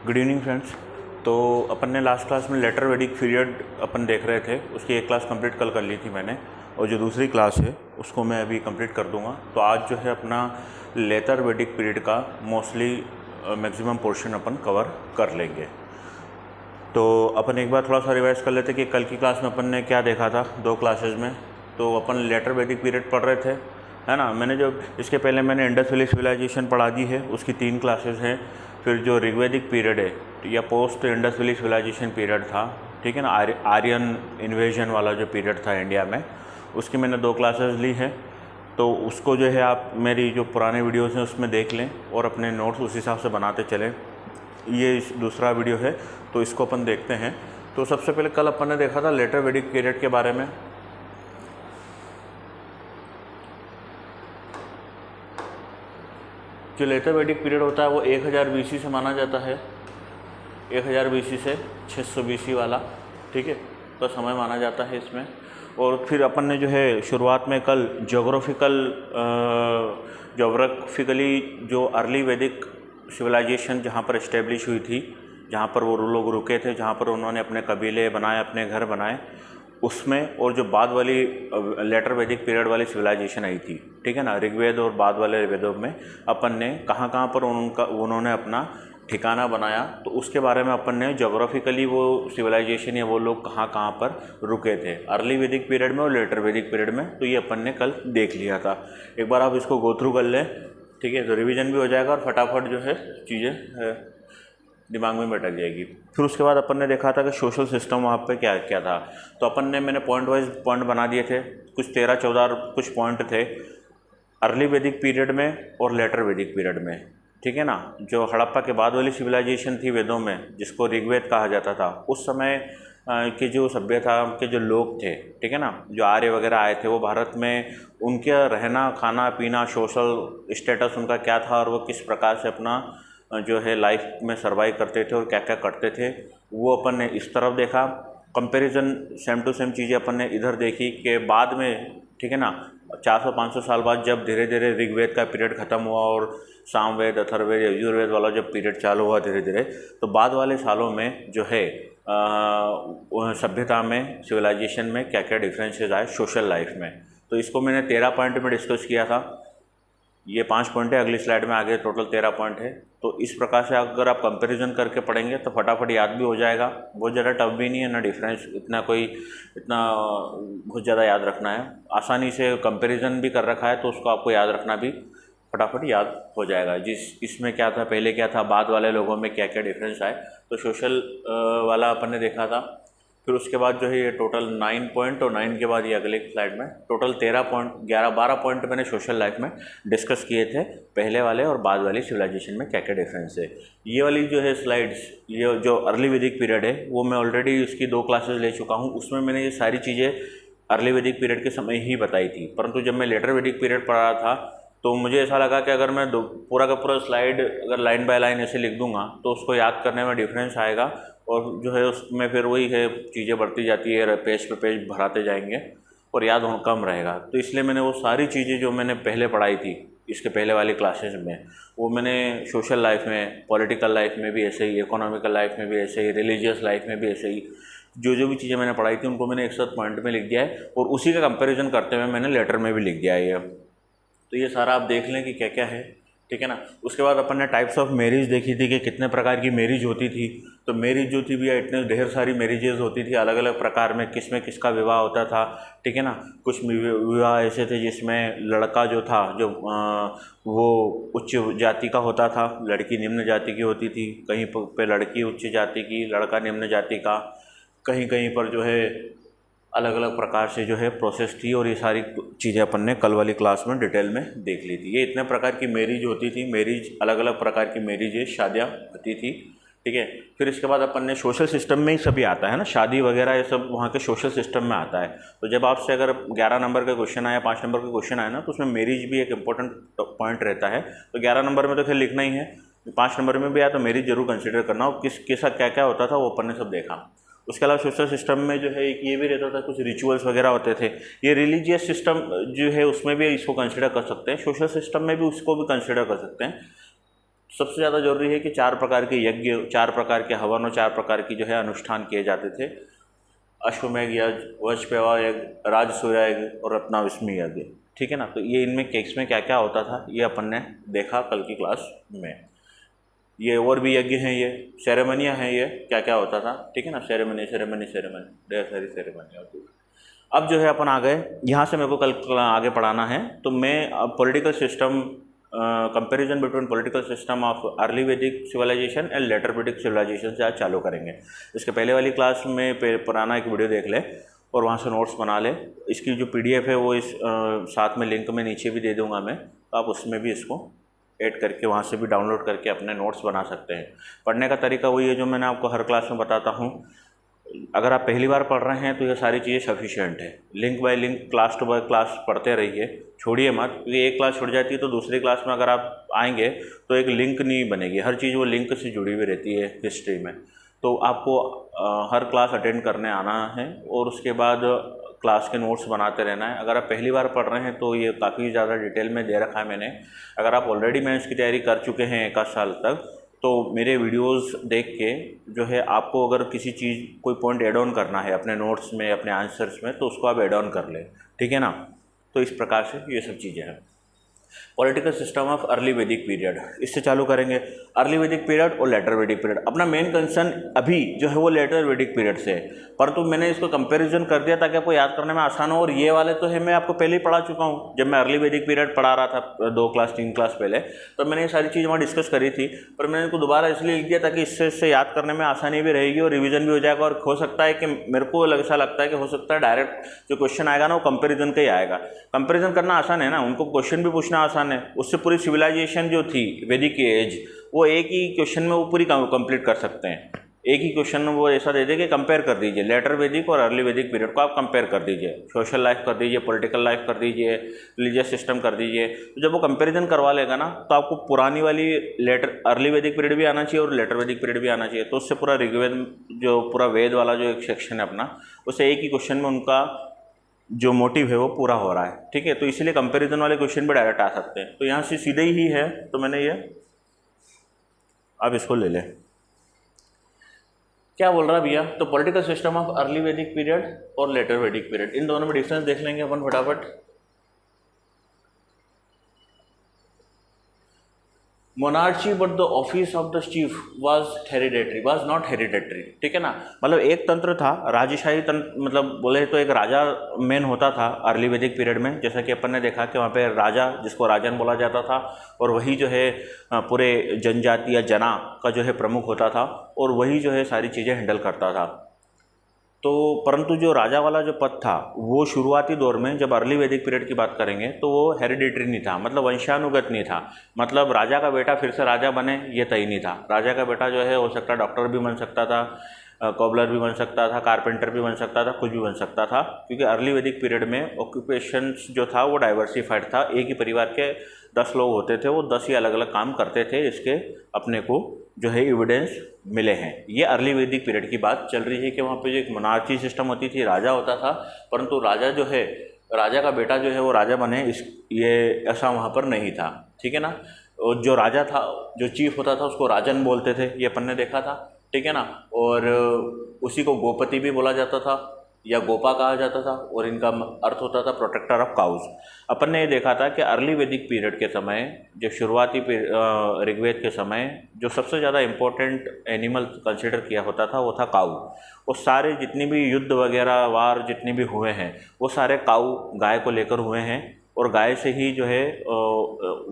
Good evening friends. तो अपन ने last class में लेटर वेडिक पीरियड अपन देख रहे थे, उसकी एक क्लास कंप्लीट कल कर ली थी मैंने, और जो दूसरी क्लास है उसको मैं अभी कंप्लीट कर दूंगा। तो आज जो है अपना लेटर वेडिक पीरियड का मोस्टली मैक्सिमम पोर्शन अपन कवर कर लेंगे। तो अपन एक बार थोड़ा सा रिवाइज कर लेते कि कल की क्लास में अपन ने क्या देखा था दो क्लासेस में। तो अपन लेटर वेदिक पीरियड पढ़ रहे थे, है ना। मैंने जो इसके पहले मैंने इंडस वैली सिविलाइजेशन पढ़ा दी है, उसकी 3 क्लासेस हैं। फिर जो ऋग्वेदिक पीरियड है या post Indus valley civilisation period था, ठीक है ना, आर्यन इन्वेजन वाला जो पीरियड था इंडिया में, उसकी मैंने 2 क्लासेस ली हैं। तो उसको जो है आप मेरी जो पुराने वीडियोस हैं उसमें देख लें और अपने नोट्स उस हिसाब से बनाते चलें। ये दूसरा वीडियो है तो इसको अपन देखते हैं। तो सबसे पहले कल अपन ने देखा था लेटर वेदिक पीरियड के बारे में। जो लेटर वेदिक पीरियड होता है वो 1000 BC से माना जाता है, 1000 BC से 600 BC वाला, ठीक है, तो समय माना जाता है इसमें। और फिर अपन ने जो है शुरुआत में कल जोग्राफिकली जो अर्ली वैदिक सिविलाइजेशन जहाँ पर इस्टेब्लिश हुई थी, जहाँ पर वो लोग रुके थे, जहाँ पर उन्होंने अपने कबीले बनाए, अपने घर बनाए, उसमें, और जो बाद वाली लेटर वैदिक पीरियड वाली सिविलाइजेशन आई थी, ठीक है ना, ऋग्वेद और बाद वाले वेदों में अपन ने कहाँ कहाँ पर उन्होंने अपना ठिकाना बनाया, तो उसके बारे में अपन ने जोग्राफिकली वो सिविलाइजेशन या वो लोग कहाँ कहाँ पर रुके थे अर्ली वैदिक पीरियड में और लेटर वैदिक पीरियड में। तो ये अपन ने कल देख लिया था। एक बार आप इसको गो थ्रू कर लें, ठीक है, तो रिवीजन भी हो जाएगा और फटाफट जो है चीज़ें दिमाग में बैठ जाएगी। फिर उसके बाद अपन ने देखा था कि सोशल सिस्टम वहाँ पे क्या क्या था। तो अपन ने मैंने पॉइंट वाइज पॉइंट बना दिए थे, कुछ 13-14 कुछ पॉइंट थे अर्ली वैदिक पीरियड में और लेटर वैदिक पीरियड में, ठीक है ना। जो हड़प्पा के बाद वाली सिविलाइजेशन थी वेदों में, जिसको ऋग्वेद कहा जाता था, उस समय के जो सभ्यता के जो लोग थे, ठीक है ना, जो आर्य वगैरह आए थे, वो भारत में उनके रहना खाना पीना सोशल स्टेटस उनका क्या था और वो किस प्रकार से अपना जो है लाइफ में सर्वाइव करते थे और क्या क्या करते थे, वो अपन ने इस तरफ देखा। कंपैरिजन सेम टू सेम चीज़ें अपन ने इधर देखी कि बाद में, ठीक है ना, 400-500 साल बाद जब धीरे धीरे ऋग्वेद का पीरियड ख़त्म हुआ और सामवेद अथर्ववेद यजुर्वेद वाला जब पीरियड चालू हुआ धीरे धीरे, तो बाद वाले सालों में जो है सभ्यता में, सिविलाइजेशन में क्या क्या डिफरेंसेस आए सोशल लाइफ में। तो इसको मैंने 13 पॉइंट में डिस्कस किया था। ये 5 पॉइंट है, अगली स्लाइड में आगे टोटल 13 पॉइंट है। तो इस प्रकार से अगर आप कंपैरिजन करके पढ़ेंगे तो फटाफट याद भी हो जाएगा। बहुत ज़्यादा टफ भी नहीं है, ना डिफरेंस इतना बहुत ज़्यादा याद रखना है। आसानी से कंपैरिजन भी कर रखा है तो उसको आपको याद रखना भी फटाफट याद हो जाएगा। इसमें क्या था, पहले क्या था, बाद वाले लोगों में क्या क्या डिफरेंस आए। तो सोशल वाला अपन ने देखा था। फिर उसके बाद जो है ये टोटल 9 पॉइंट, और 9 के बाद ये अगले स्लाइड में टोटल 13 पॉइंट, 12 पॉइंट मैंने सोशल लाइफ में डिस्कस किए थे, पहले वाले और बाद वाली सिविलाइजेशन में क्या क्या डिफरेंस है। ये वाली जो है स्लाइड्स, ये जो अर्ली वैदिक पीरियड है, वो मैं ऑलरेडी इसकी 2 क्लासेस ले चुका हूँ। उसमें मैंने ये सारी चीज़ें अर्ली वैदिक पीरियड के समय ही बताई थी। परंतु जब मैं लेटर वैदिक पीरियड पढ़ रहा था तो मुझे ऐसा लगा कि अगर मैं पूरा का पूरा स्लाइड अगर लाइन बाय लाइन ऐसे लिख दूंगा तो उसको याद करने में डिफरेंस आएगा, और जो है उसमें फिर वही है, चीज़ें बढ़ती जाती है, पेज पे पेज भराते जाएंगे और याद कम रहेगा। तो इसलिए मैंने वो सारी चीज़ें जो मैंने पहले पढ़ाई थी इसके पहले वाली क्लासेस में, वो मैंने सोशल लाइफ में, पॉलिटिकल लाइफ में भी ऐसे ही, इकोनॉमिकल लाइफ में भी ऐसे ही, रिलीजियस लाइफ में भी ऐसे ही, जो भी चीज़ें मैंने पढ़ाई थी उनको मैंने एक साथ पॉइंट में लिख दिया है, और उसी का कंपेरिजन करते हुए मैंने लेटर में भी लिख दिया है ये। तो ये सारा आप देख लें कि क्या क्या है, ठीक है ना। उसके बाद अपन ने टाइप्स ऑफ मैरिज देखी थी कि कितने प्रकार की मैरिज होती थी। तो मैरिज जो थी भैया, इतने ढेर सारी मैरिजेज होती थी अलग अलग प्रकार में, किसमें किसका विवाह होता था, ठीक है ना। कुछ विवाह ऐसे थे जिसमें लड़का जो था जो वो उच्च जाति का होता था, लड़की निम्न जाति की होती थी। कहीं पे लड़की उच्च जाति की, लड़का निम्न जाति का, कहीं कहीं पर जो है अलग अलग प्रकार से जो है प्रोसेस थी। और ये सारी चीज़ें अपन ने कल वाली क्लास में डिटेल में देख ली थी। ये इतने प्रकार की मैरिज होती थी, मैरिज अलग अलग प्रकार की मैरिज शादियाँ होती थी, ठीक है। फिर इसके बाद अपन ने सोशल सिस्टम में ही सभी आता है ना, शादी वगैरह ये सब वहाँ के सोशल सिस्टम में आता है। तो जब आपसे अगर 11 नंबर का क्वेश्चन आया, 5 नंबर का क्वेश्चन आया ना, तो उसमें मैरिज भी एक इंपॉर्टेंट पॉइंट रहता है। तो 11 नंबर में तो खैर लिखना ही है, 5 नंबर में भी आया तो मैरिज जरूर कंसिडर करना, और किसका क्या क्या होता था वो अपन ने सब देखा। उसके अलावा सोशल सिस्टम में जो है एक ये भी रहता था, कुछ रिचुअल्स वगैरह होते थे। ये रिलीजियस सिस्टम जो है उसमें भी इसको कंसिडर कर सकते हैं, सोशल सिस्टम में भी उसको भी कंसिडर कर सकते हैं। सबसे ज़्यादा जरूरी है कि 4 प्रकार के यज्ञ, 4 प्रकार के हवन और 4 प्रकार की जो है अनुष्ठान किए जाते थे। अश्वमेघ यज्ञ, वज्रपेवा यज्ञ, राजसूया यज्ञ और रत्नाविष्मी यज्ञ। ठीक है ना। तो ये इनमें केक्स में क्या क्या होता था ये अपन ने देखा कल की क्लास में। ये और भी यज्ञ हैं, ये सेरेमनियाँ हैं, ये क्या क्या होता था। ठीक है ना। सेरेमनी ढेर सारी सेरेमनी होती है। अब जो है अपन आ गए यहाँ से, मेरे को कल आगे पढ़ाना है, तो मैं अब political system, comparison between political system of early वैदिक सिविलाइजेशन एंड लेटर वैदिक सिविलाइजेशन से आज चालू करेंगे। इसके पहले वाली क्लास में पुराना एक वीडियो देख ले और वहाँ से नोट्स बना ले। इसकी जो PDF है वो इस साथ में लिंक में नीचे भी दे दूँगा मैं, तो आप उसमें भी इसको ऐड करके वहाँ से भी डाउनलोड करके अपने नोट्स बना सकते हैं। पढ़ने का तरीका वही है जो मैंने आपको हर क्लास में बताता हूँ। अगर आप पहली बार पढ़ रहे हैं तो ये सारी चीज़ें सफिशिएंट है। Link by link, class to by class पढ़ते रहिए, छोड़िए मत, क्योंकि एक क्लास छूट जाती है तो दूसरी क्लास में अगर आप आएंगे तो एक लिंक नहीं बनेगी। हर चीज़ वो लिंक से जुड़ी हुई रहती है हिस्ट्री में। तो आपको हर क्लास अटेंड करने आना है और उसके बाद क्लास के नोट्स बनाते रहना है। अगर आप पहली बार पढ़ रहे हैं तो ये काफ़ी ज़्यादा डिटेल में दे रखा है मैंने। अगर आप ऑलरेडी मेंस की तैयारी कर चुके हैं 1 साल तक, तो मेरे वीडियोस देख के जो है आपको अगर किसी चीज़ कोई पॉइंट ऐड ऑन करना है अपने नोट्स में, अपने आंसर्स में, तो उसको आप ऐड ऑन कर लें। ठीक है ना। तो इस प्रकार से ये सब चीज़ें हैं। पॉलिटिकल सिस्टम ऑफ अर्ली वैदिक पीरियड, इससे चालू करेंगे। अर्ली वैदिक पीरियड और लेटर वैदिक पीरियड। अपना मेन कंसर्न अभी जो है वो लेटर वैदिक पीरियड से है, परंतु मैंने इसको कंपैरिजन कर दिया ताकि आपको याद करने में आसान हो। और ये वाले तो है मैं आपको पहले ही पढ़ा चुका हूँ, जब मैं अर्ली वैदिक पीरियड पढ़ा रहा था 2 क्लास 3 क्लास पहले, तो मैंने ये सारी चीज़ वहाँ डिस्कस करी थी। पर मैंने इनको दोबारा इसलिए लिख दिया ताकि इससे याद करने में आसानी भी रहेगी और रिविजन भी हो जाएगा। और हो सकता है कि मेरे को ऐसा लगता है कि हो सकता है डायरेक्ट जो क्वेश्चन आएगा ना वो कंपेरिजन का ही आएगा। कंपेरिजन करना आसान है ना, उनको क्वेश्चन भी पूछना आसान है। उससे पूरी सिविलाइजेशन जो थी वैदिक एज, वो एक ही क्वेश्चन में वो पूरी कंप्लीट कर सकते हैं। एक ही क्वेश्चन में वो ऐसा दे दे कि कंपेयर कर दीजिए लेटर वैदिक और अर्ली वैदिक पीरियड को, आप कंपेयर कर दीजिए। सोशल लाइफ कर दीजिए, पॉलिटिकल लाइफ कर दीजिए, रिलीजियस सिस्टम कर दीजिए। तो जब वो कंपैरिजन करवा लेगा ना तो आपको पुरानी वाली लेटर अर्ली वैदिक पीरियड भी आना चाहिए और लेटर वैदिक पीरियड भी आना चाहिए। तो उससे पूरा ऋग्वेद, जो पूरा वेद वाला जो एक सेक्शन है अपना, उससे एक ही क्वेश्चन में उनका जो मोटिव है वो पूरा हो रहा है। ठीक है। तो इसीलिए कंपैरिजन वाले क्वेश्चन भी डायरेक्ट आ सकते हैं। तो यहाँ से सीधे ही है, तो मैंने ये आप इसको ले लें। क्या बोल रहा है भैया, तो पॉलिटिकल सिस्टम ऑफ अर्ली वैदिक पीरियड और लेटर वैदिक पीरियड, इन दोनों में डिफरेंस देख लेंगे अपन फटाफट। Monarchy but the office of the chief was not hereditary. ठीक है ना। मतलब एक तंत्र था राजशाही तंत्र, मतलब बोले तो एक राजा मेन होता था अर्ली वैदिक पीरियड में। जैसा कि अपन ने देखा कि वहाँ पे राजा, जिसको राजन बोला जाता था, और वही जो है पूरे जनजाति या जना का जो है प्रमुख होता था, और वही जो है सारी चीज़ें हैंडल करता था। तो परंतु जो राजा वाला जो पद था वो शुरुआती दौर में, जब अर्ली वैदिक पीरियड की बात करेंगे, तो वो हेरिडिटरी नहीं था, मतलब वंशानुगत नहीं था। मतलब राजा का बेटा फिर से राजा बने ये तय नहीं था। राजा का बेटा जो है हो सकता डॉक्टर भी बन सकता था, कॉबलर भी बन सकता था, कारपेंटर भी बन सकता था, कुछ भी बन सकता था, क्योंकि अर्ली वैदिक पीरियड में ऑक्यूपेशंस जो था वो डाइवर्सिफाइड था। एक ही परिवार के 10 लोग होते थे, वो 10 ही अलग अलग काम करते थे। इसके अपने को जो है एविडेंस मिले हैं। ये अर्ली वैदिक पीरियड की बात चल रही है कि वहाँ पे जो एक मोनार्ची सिस्टम होती थी, राजा होता था, परंतु राजा जो है, राजा का बेटा जो है वो राजा बने, ये ऐसा वहाँ पर नहीं था। ठीक है ना। और जो राजा था, जो चीफ होता था, उसको राजन बोलते थे, ये अपन ने देखा था। ठीक है ना। और उसी को गोपति भी बोला जाता था या गोपा कहा जाता था, और इनका अर्थ होता था प्रोटेक्टर ऑफ काउज। अपन ने ये देखा था कि अर्ली वैदिक पीरियड के समय, जो शुरुआती ऋग्वेद के समय, जो सबसे ज़्यादा इम्पोर्टेंट एनिमल कंसिडर किया होता था वो था काऊ। वो सारे जितनी भी युद्ध वगैरह वार जितने भी हुए हैं वो सारे काऊ, गाय को लेकर हुए हैं, और गाय से ही जो है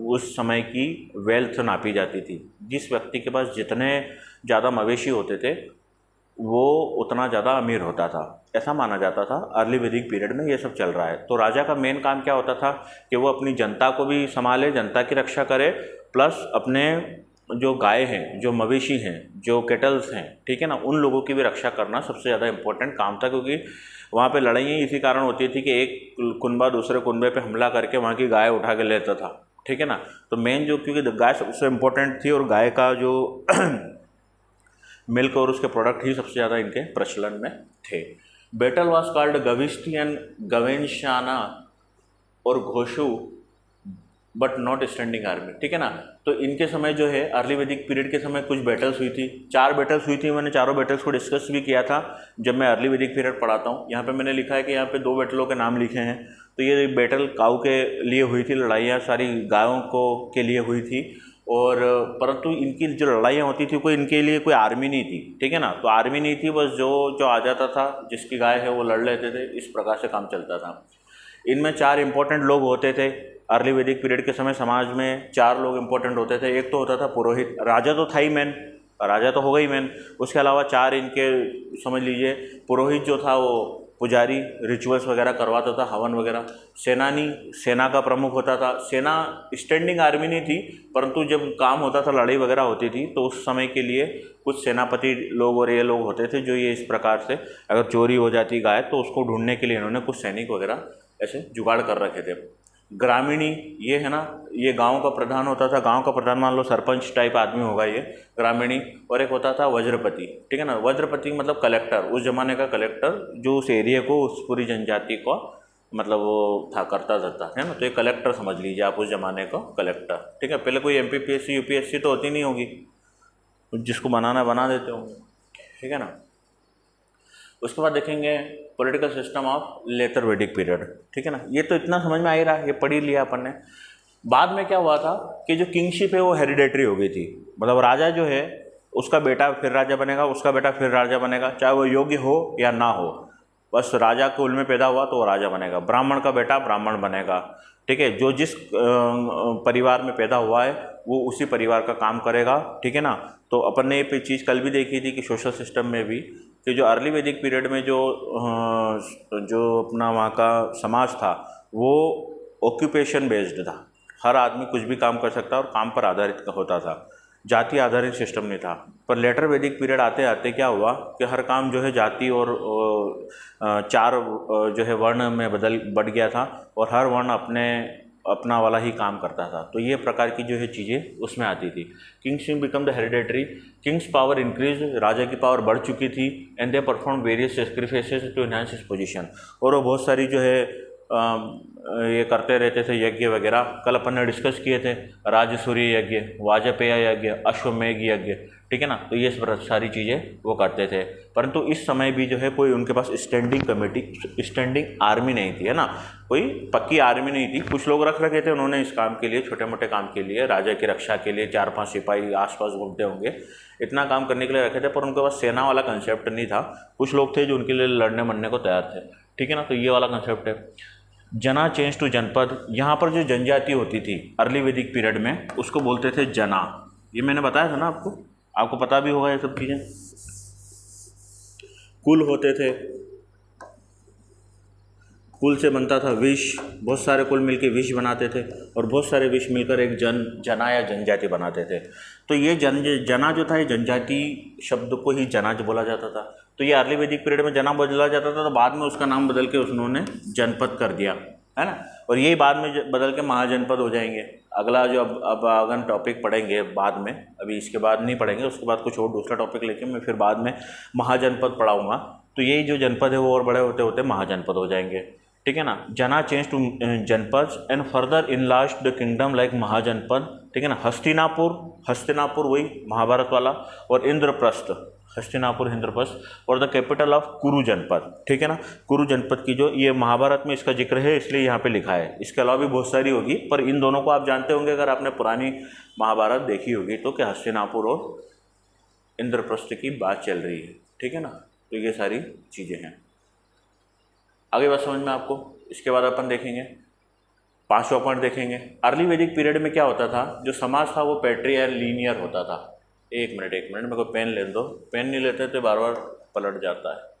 उस समय की वेल्थ नापी जाती थी। जिस व्यक्ति के पास जितने ज़्यादा मवेशी होते थे वो उतना ज़्यादा अमीर होता था, ऐसा माना जाता था। अर्ली वैदिक पीरियड में ये सब चल रहा है। तो राजा का मेन काम क्या होता था कि वो अपनी जनता को भी संभाले, जनता की रक्षा करे, प्लस अपने जो गाय हैं, जो मवेशी हैं, जो केटल्स हैं, ठीक है ना, उन लोगों की भी रक्षा करना सबसे ज़्यादा इम्पोर्टेंट काम था। क्योंकि वहाँ पे लड़ाइयाँ इसी कारण होती थी कि एक कुनबा दूसरे कुनबे पे हमला करके वहाँ की गाय उठा के लेता था। ठीक है ना। तो मेन जो, क्योंकि गाय सबसे इम्पोर्टेंट थी, और गाय का जो मिल्क और उसके प्रोडक्ट ही सबसे ज़्यादा इनके प्रचलन में थे। बैटल वाज कॉल्ड गविष्टी एंड गवेंशाना और घोषु बट नॉट स्टैंडिंग आर्मी, ठीक है ना। तो इनके समय जो है अर्ली वैदिक पीरियड के समय कुछ बैटल्स हुई थी, 4 बैटल्स हुई थी। मैंने चारों बैटल्स को डिस्कस भी किया था जब मैं अर्ली वैदिक पीरियड पढ़ाता हूँ। यहाँ पे मैंने लिखा है कि यहाँ पे 2 बैटलों के नाम लिखे हैं। तो ये बैटल काऊ के लिए हुई थी, लड़ाइयाँ सारी गायों को के लिए हुई थी, और परंतु इनकी जो लड़ाइयाँ होती थी कोई इनके लिए कोई आर्मी नहीं थी, ठीक है ना। तो आर्मी नहीं थी, बस जो आ जाता था, जिसकी गाय है वो लड़ लेते थे, इस प्रकार से काम चलता था। इनमें 4 इंपॉर्टेंट लोग होते थे। अर्ली वैदिक पीरियड के समय समाज में 4 लोग इंपॉर्टेंट होते थे। एक तो होता था पुरोहित, राजा तो था ही मेन, राजा तो हो गई मेन। उसके अलावा 4 इनके समझ लीजिए, पुरोहित जो था वो पुजारी रिचुअल्स वगैरह करवाता था, हवन वगैरह। सेनानी सेना का प्रमुख होता था। सेना स्टैंडिंग आर्मी नहीं थी, परंतु जब काम होता था, लड़ाई वगैरह होती थी, तो उस समय के लिए कुछ सेनापति लोग और ये लोग होते थे जो ये इस प्रकार से अगर चोरी हो जाती गाय तो उसको ढूंढने के लिए इन्होंने कुछ सैनिक वगैरह ऐसे जुगाड़ कर रखे थे। ग्रामीणी ये है ना, ये गांव का प्रधान होता था। गांव का प्रधान मान लो सरपंच टाइप आदमी होगा ये ग्रामीणी। और एक होता था वज्रपति, ठीक है ना। वज्रपति मतलब कलेक्टर, उस जमाने का कलेक्टर जो उस एरिया को, उस पूरी जनजाति को मतलब वो था, करता था, है ना। तो ये कलेक्टर समझ लीजिए आप, उस जमाने का कलेक्टर, ठीक है। पहले कोई MPPSC UPSC तो होती नहीं होगी, जिसको बनाना बना देते होंगे, ठीक है ना। उसके बाद देखेंगे political system of letter Vedic period, ठीक है ना। ये तो इतना समझ में आ ही रहा है, ये पढ़ ही लिया अपन ने। बाद में क्या हुआ था कि जो किंगशिप है वो हेरिडेटरी हो गई थी, मतलब राजा जो है उसका बेटा फिर राजा बनेगा, उसका बेटा फिर राजा बनेगा, चाहे वो योग्य हो या ना हो, बस राजा कुल में पैदा हुआ तो वो राजा बनेगा। ब्राह्मण का बेटा ब्राह्मण बनेगा, ठीक है। जो जिस परिवार में पैदा हुआ है वो उसी परिवार का काम करेगा, ठीक है ना। तो अपन ने ये चीज़ कल भी देखी थी कि सोशल सिस्टम में भी कि जो अर्ली वैदिक पीरियड में जो अपना वहाँ का समाज था वो ऑक्यूपेशन बेस्ड था। हर आदमी कुछ भी काम कर सकता और काम पर आधारित होता था, जाति आधारित सिस्टम नहीं था। पर लेटर वैदिक पीरियड आते आते क्या हुआ कि हर काम जो है जाति और 4 जो है वर्ण में बढ़ गया था, और हर वर्ण अपना वाला ही काम करता था। तो ये प्रकार की जो है चीज़ें उसमें आती थी। Kings become the hereditary, kings power increase, राजा की पावर बढ़ चुकी थी, and they perform various sacrifices to enhance his position. और वो बहुत सारी जो है ये करते रहते थे यज्ञ वगैरह। कल अपन ने डिस्कस किए थे, राजसूर्य यज्ञ, वाजपेय यज्ञ, अश्वमेघ यज्ञ, ठीक है ना। तो ये सारी चीज़ें वो करते थे। परंतु इस समय भी जो है कोई उनके पास स्टैंडिंग कमेटी, स्टैंडिंग आर्मी नहीं थी, है ना। कोई पक्की आर्मी नहीं थी। कुछ लोग रख रखे थे उन्होंने इस काम के लिए, छोटे मोटे काम के लिए, राजा की रक्षा के लिए 4-5 सिपाही आसपास घूमते होंगे, इतना काम करने के लिए रखे थे। पर उनके पास सेना वाला कंसेप्ट नहीं था। कुछ लोग थे जो उनके लिए लड़ने मरने को तैयार थे, ठीक है ना। तो ये वाला कंसेप्ट है। जना चेंज टू जनपद, यहाँ पर जो जनजाति होती थी अर्ली वैदिक पीरियड में उसको बोलते थे जना। ये मैंने बताया था ना आपको पता भी होगा ये सब चीज़ें। कुल होते थे, कुल से बनता था विष, बहुत सारे कुल मिलकर विष बनाते थे, और बहुत सारे विष मिलकर एक जना या जनजाति बनाते थे। तो ये जना जो था, ये जनजाति शब्द को ही जना बोला जाता था। तो ये अर्ली वैदिक पीरियड में जना बोला जाता था, तो बाद में उसका नाम बदल के उन्होंने जनपद कर दिया, है ना। और यही बाद में बदल के महाजनपद हो जाएंगे। अगला जो अब अगर टॉपिक पढ़ेंगे बाद में, अभी इसके बाद नहीं पढ़ेंगे, उसके बाद कुछ और दूसरा टॉपिक लेके मैं फिर बाद में महाजनपद पढ़ाऊँगा। तो यही जो जनपद है वो और बड़े होते होते महाजनपद हो जाएंगे, ठीक है ना। Jana change to janapada and further enlarge the kingdom like mahajanapada, ठीक है ना। हस्तिनापुर वही महाभारत वाला, और इंद्रप्रस्थ, हस्तिनापुर इंद्रप्रस्थ, और द कैपिटल ऑफ कुरु जनपद, ठीक है ना। कुरु जनपद की जो ये महाभारत में इसका जिक्र है इसलिए यहाँ पे लिखा है। इसके अलावा भी बहुत सारी होगी, पर इन दोनों को आप जानते होंगे अगर आपने पुरानी महाभारत देखी होगी तो, कि हस्तिनापुर और इंद्रप्रस्थ की बात चल रही है, ठीक है ना। तो ये सारी चीज़ें हैं। आगे बात समझ में आपको। इसके बाद अपन देखेंगे 5वां पॉइंट देखेंगे। अर्ली वैदिक पीरियड में क्या होता था, जो समाज था वो पैट्रियार लीनियर होता था। एक मिनट मेरे को पेन ले दो, पेन नहीं लेते तो बार बार पलट जाता है।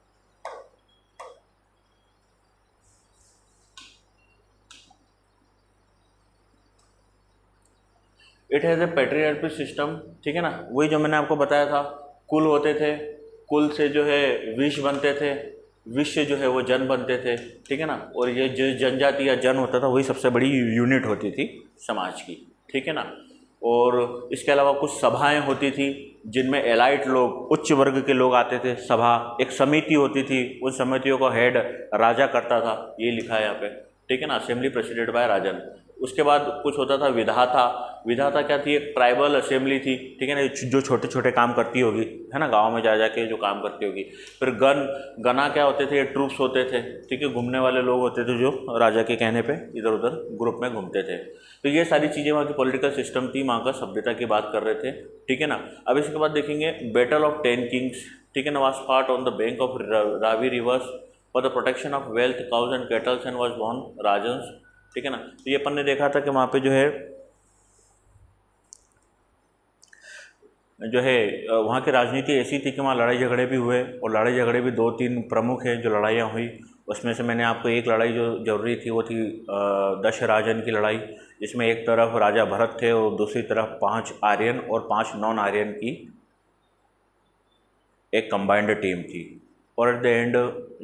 It has a patriarchal system, ठीक है ना। वही जो मैंने आपको बताया था, कुल होते थे, कुल से जो है विष बनते थे, विष से जो है वो जन बनते थे, ठीक है ना। और ये जो जनजाति या जन होता था वही सबसे बड़ी यूनिट होती थी समाज की, ठीक है ना। और इसके अलावा कुछ सभाएं होती थी जिनमें एलाइट लोग, उच्च वर्ग के लोग आते थे। सभा, एक समिति होती थी, उन समितियों को हेड राजा करता था, ये लिखा है यहाँ पे, ठीक है ना। असेंबली प्रेसिडेंट बाय राजन। उसके बाद कुछ होता था विधाता। विधाता क्या थी? एक ट्राइबल असेंबली थी, ठीक है ना, जो छोटे छोटे काम करती होगी, है ना, गांव में जा जाके जो काम करती होगी। फिर गना क्या होते थे? ये ट्रूप्स होते थे, ठीक है, घूमने वाले लोग होते थे जो राजा के कहने पे इधर उधर ग्रुप में घूमते थे। तो ये सारी चीज़ें वहाँ की पॉलिटिकल सिस्टम थी, वहाँ का सभ्यता की बात कर रहे थे, ठीक है ना। अब इसके बाद देखेंगे बैटल ऑफ 10 किंग्स, ठीक है ना, was fought on the bank of Ravi rivers for the protection of wealth cows and cattles and was born rajans, ठीक है ना। तो ये अपन ने देखा था कि वहाँ पे जो है वहाँ की राजनीति ऐसी थी कि वहाँ लड़ाई झगड़े भी हुए, और लड़ाई झगड़े भी 2-3 प्रमुख हैं जो लड़ाइयाँ हुई। उसमें से मैंने आपको एक लड़ाई जो जरूरी थी वो थी दशराजन की लड़ाई, जिसमें एक तरफ राजा भरत थे और दूसरी तरफ 5 आर्यन और 5 नॉन आर्यन की एक कंबाइंड टीम थी। और एट द एंड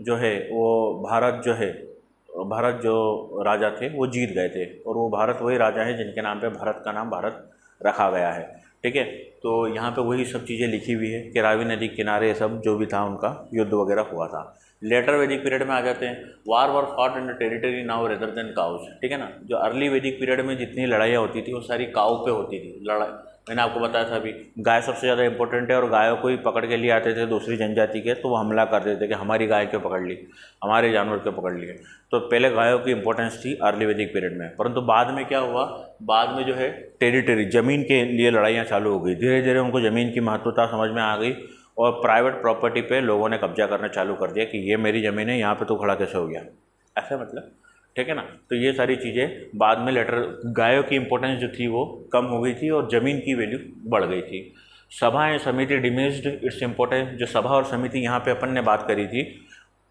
जो है वो भारत जो राजा थे वो जीत गए थे, और वो भारत वही राजा हैं जिनके नाम पे भारत का नाम भारत रखा गया है, ठीक है। तो यहाँ पे वही सब चीज़ें लिखी हुई है कि रावी नदी किनारे सब जो भी था उनका युद्ध वगैरह हुआ था। लेटर वैदिक पीरियड में आ जाते हैं। War were fought in the territory now rather than cows, ठीक है ना। जो अर्ली वैदिक पीरियड में जितनी लड़ाइयाँ होती थी वो सारी काऊ पे होती थी। लड़ाई मैंने आपको बताया था अभी, गाय सबसे ज़्यादा इंपॉर्टेंट है, और गायों को ही पकड़ के लिए आते थे दूसरी जनजाति के, तो वो हमला कर देते कि हमारी गाय क्यों पकड़ ली, हमारे जानवर क्यों पकड़ लिए। तो पहले गायों की इंपॉर्टेंस थी अर्ली वैदिक पीरियड में। परंतु बाद में क्या हुआ? बाद में जो है टेरिटरी ज़मीन के लिए लड़ाइयाँ चालू हो गई। धीरे धीरे उनको ज़मीन की महत्वता समझ में आ गई, और प्राइवेट प्रॉपर्टी पे लोगों ने कब्जा करना चालू कर दिया कि ये मेरी ज़मीन है, यहाँ पे तो खड़ा कैसे हो गया, ऐसा मतलब, ठीक है ना। तो ये सारी चीज़ें बाद में लेटर, गायों की इंपॉर्टेंस जो थी वो कम हो गई थी और ज़मीन की वैल्यू बढ़ गई थी। सभा एंड समिति डिमिनिश्ड इट्स इम्पोर्टेंस। जो सभा और समिति यहाँ पे अपन ने बात करी थी,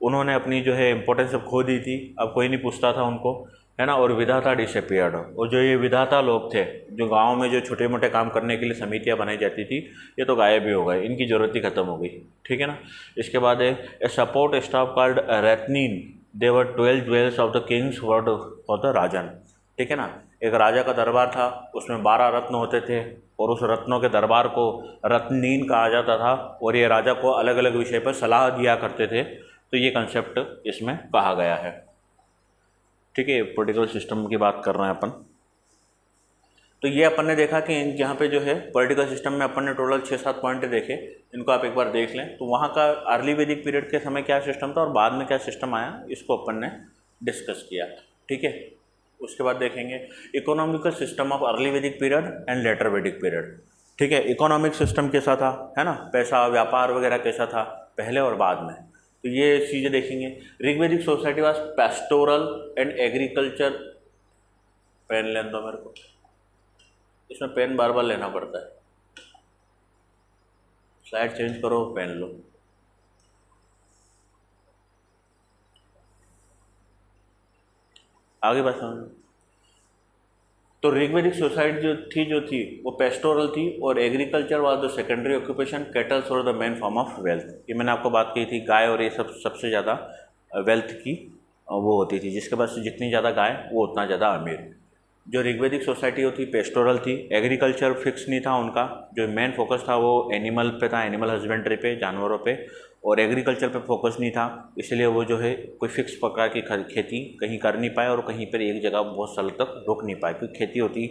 उन्होंने अपनी जो है इम्पोर्टेंस अब खो दी थी, अब कोई नहीं पूछता था उनको, है ना। और विधाता डिसअपीयर्ड, और जो ये विधाता लोग थे जो गाँव में जो छोटे मोटे काम करने के लिए समितियाँ बनाई जाती थी, ये तो गायब ही हो गए, इनकी ज़रूरत ही खत्म हो गई, ठीक है ना। इसके बाद है a support staff called ratnin, they were 12 jewels of the kings word for the rajan, ठीक है ना। एक राजा का दरबार था, उसमें 12 रत्न होते थे, और उस रत्नों के दरबार को रत्नीन कहा जाता था, और ये राजा को अलग अलग विषय पर सलाह दिया करते थे। तो ये कंसेप्ट इसमें कहा गया है, ठीक है। पॉलिटिकल सिस्टम की बात कर रहे हैं अपन। तो ये अपन ने देखा कि यहाँ पे जो है पॉलिटिकल सिस्टम में अपन ने टोटल 6-7 पॉइंट देखे, इनको आप एक बार देख लें। तो वहाँ का अर्ली वैदिक पीरियड के समय क्या सिस्टम था और बाद में क्या सिस्टम आया, इसको अपन ने डिस्कस किया, ठीक है। उसके बाद देखेंगे इकोनॉमिकल सिस्टम ऑफ अर्ली वैदिक period and later Vedic period, ठीक है। इकोनॉमिक सिस्टम कैसा था, है ना, पैसा व्यापार वगैरह कैसा था पहले और बाद में, तो ये चीज़ें देखेंगे। Rigvedic society was pastoral and agriculture. Pen लेने दो मेरे को, इसमें पेन बार बार लेना पड़ता है, स्लाइड चेंज करो, पेन लो। आगे बात समझ। तो ऋग्वेदिक सोसाइटी जो थी वो पेस्टोरल थी, और agriculture was the secondary occupation, kettles were the main form of wealth. ये मैंने आपको बात की थी, गाय और ये सब सबसे ज़्यादा वेल्थ की वो होती थी, जिसके पास जितनी ज़्यादा गाय वो उतना ज़्यादा अमीर। जो ऋग्वेदिक सोसाइटी होती पेस्टोरल थी, एग्रीकल्चर फिक्स नहीं था उनका, जो मेन फोकस था वो एनिमल पे था, एनिमल हस्बेंड्री पे, जानवरों पे, और एग्रीकल्चर पे फोकस नहीं था, इसलिए वो जो है कोई फिक्स प्रकार की खेती कहीं कर नहीं पाए, और कहीं पर एक जगह बहुत साल तक रुक नहीं पाए, क्योंकि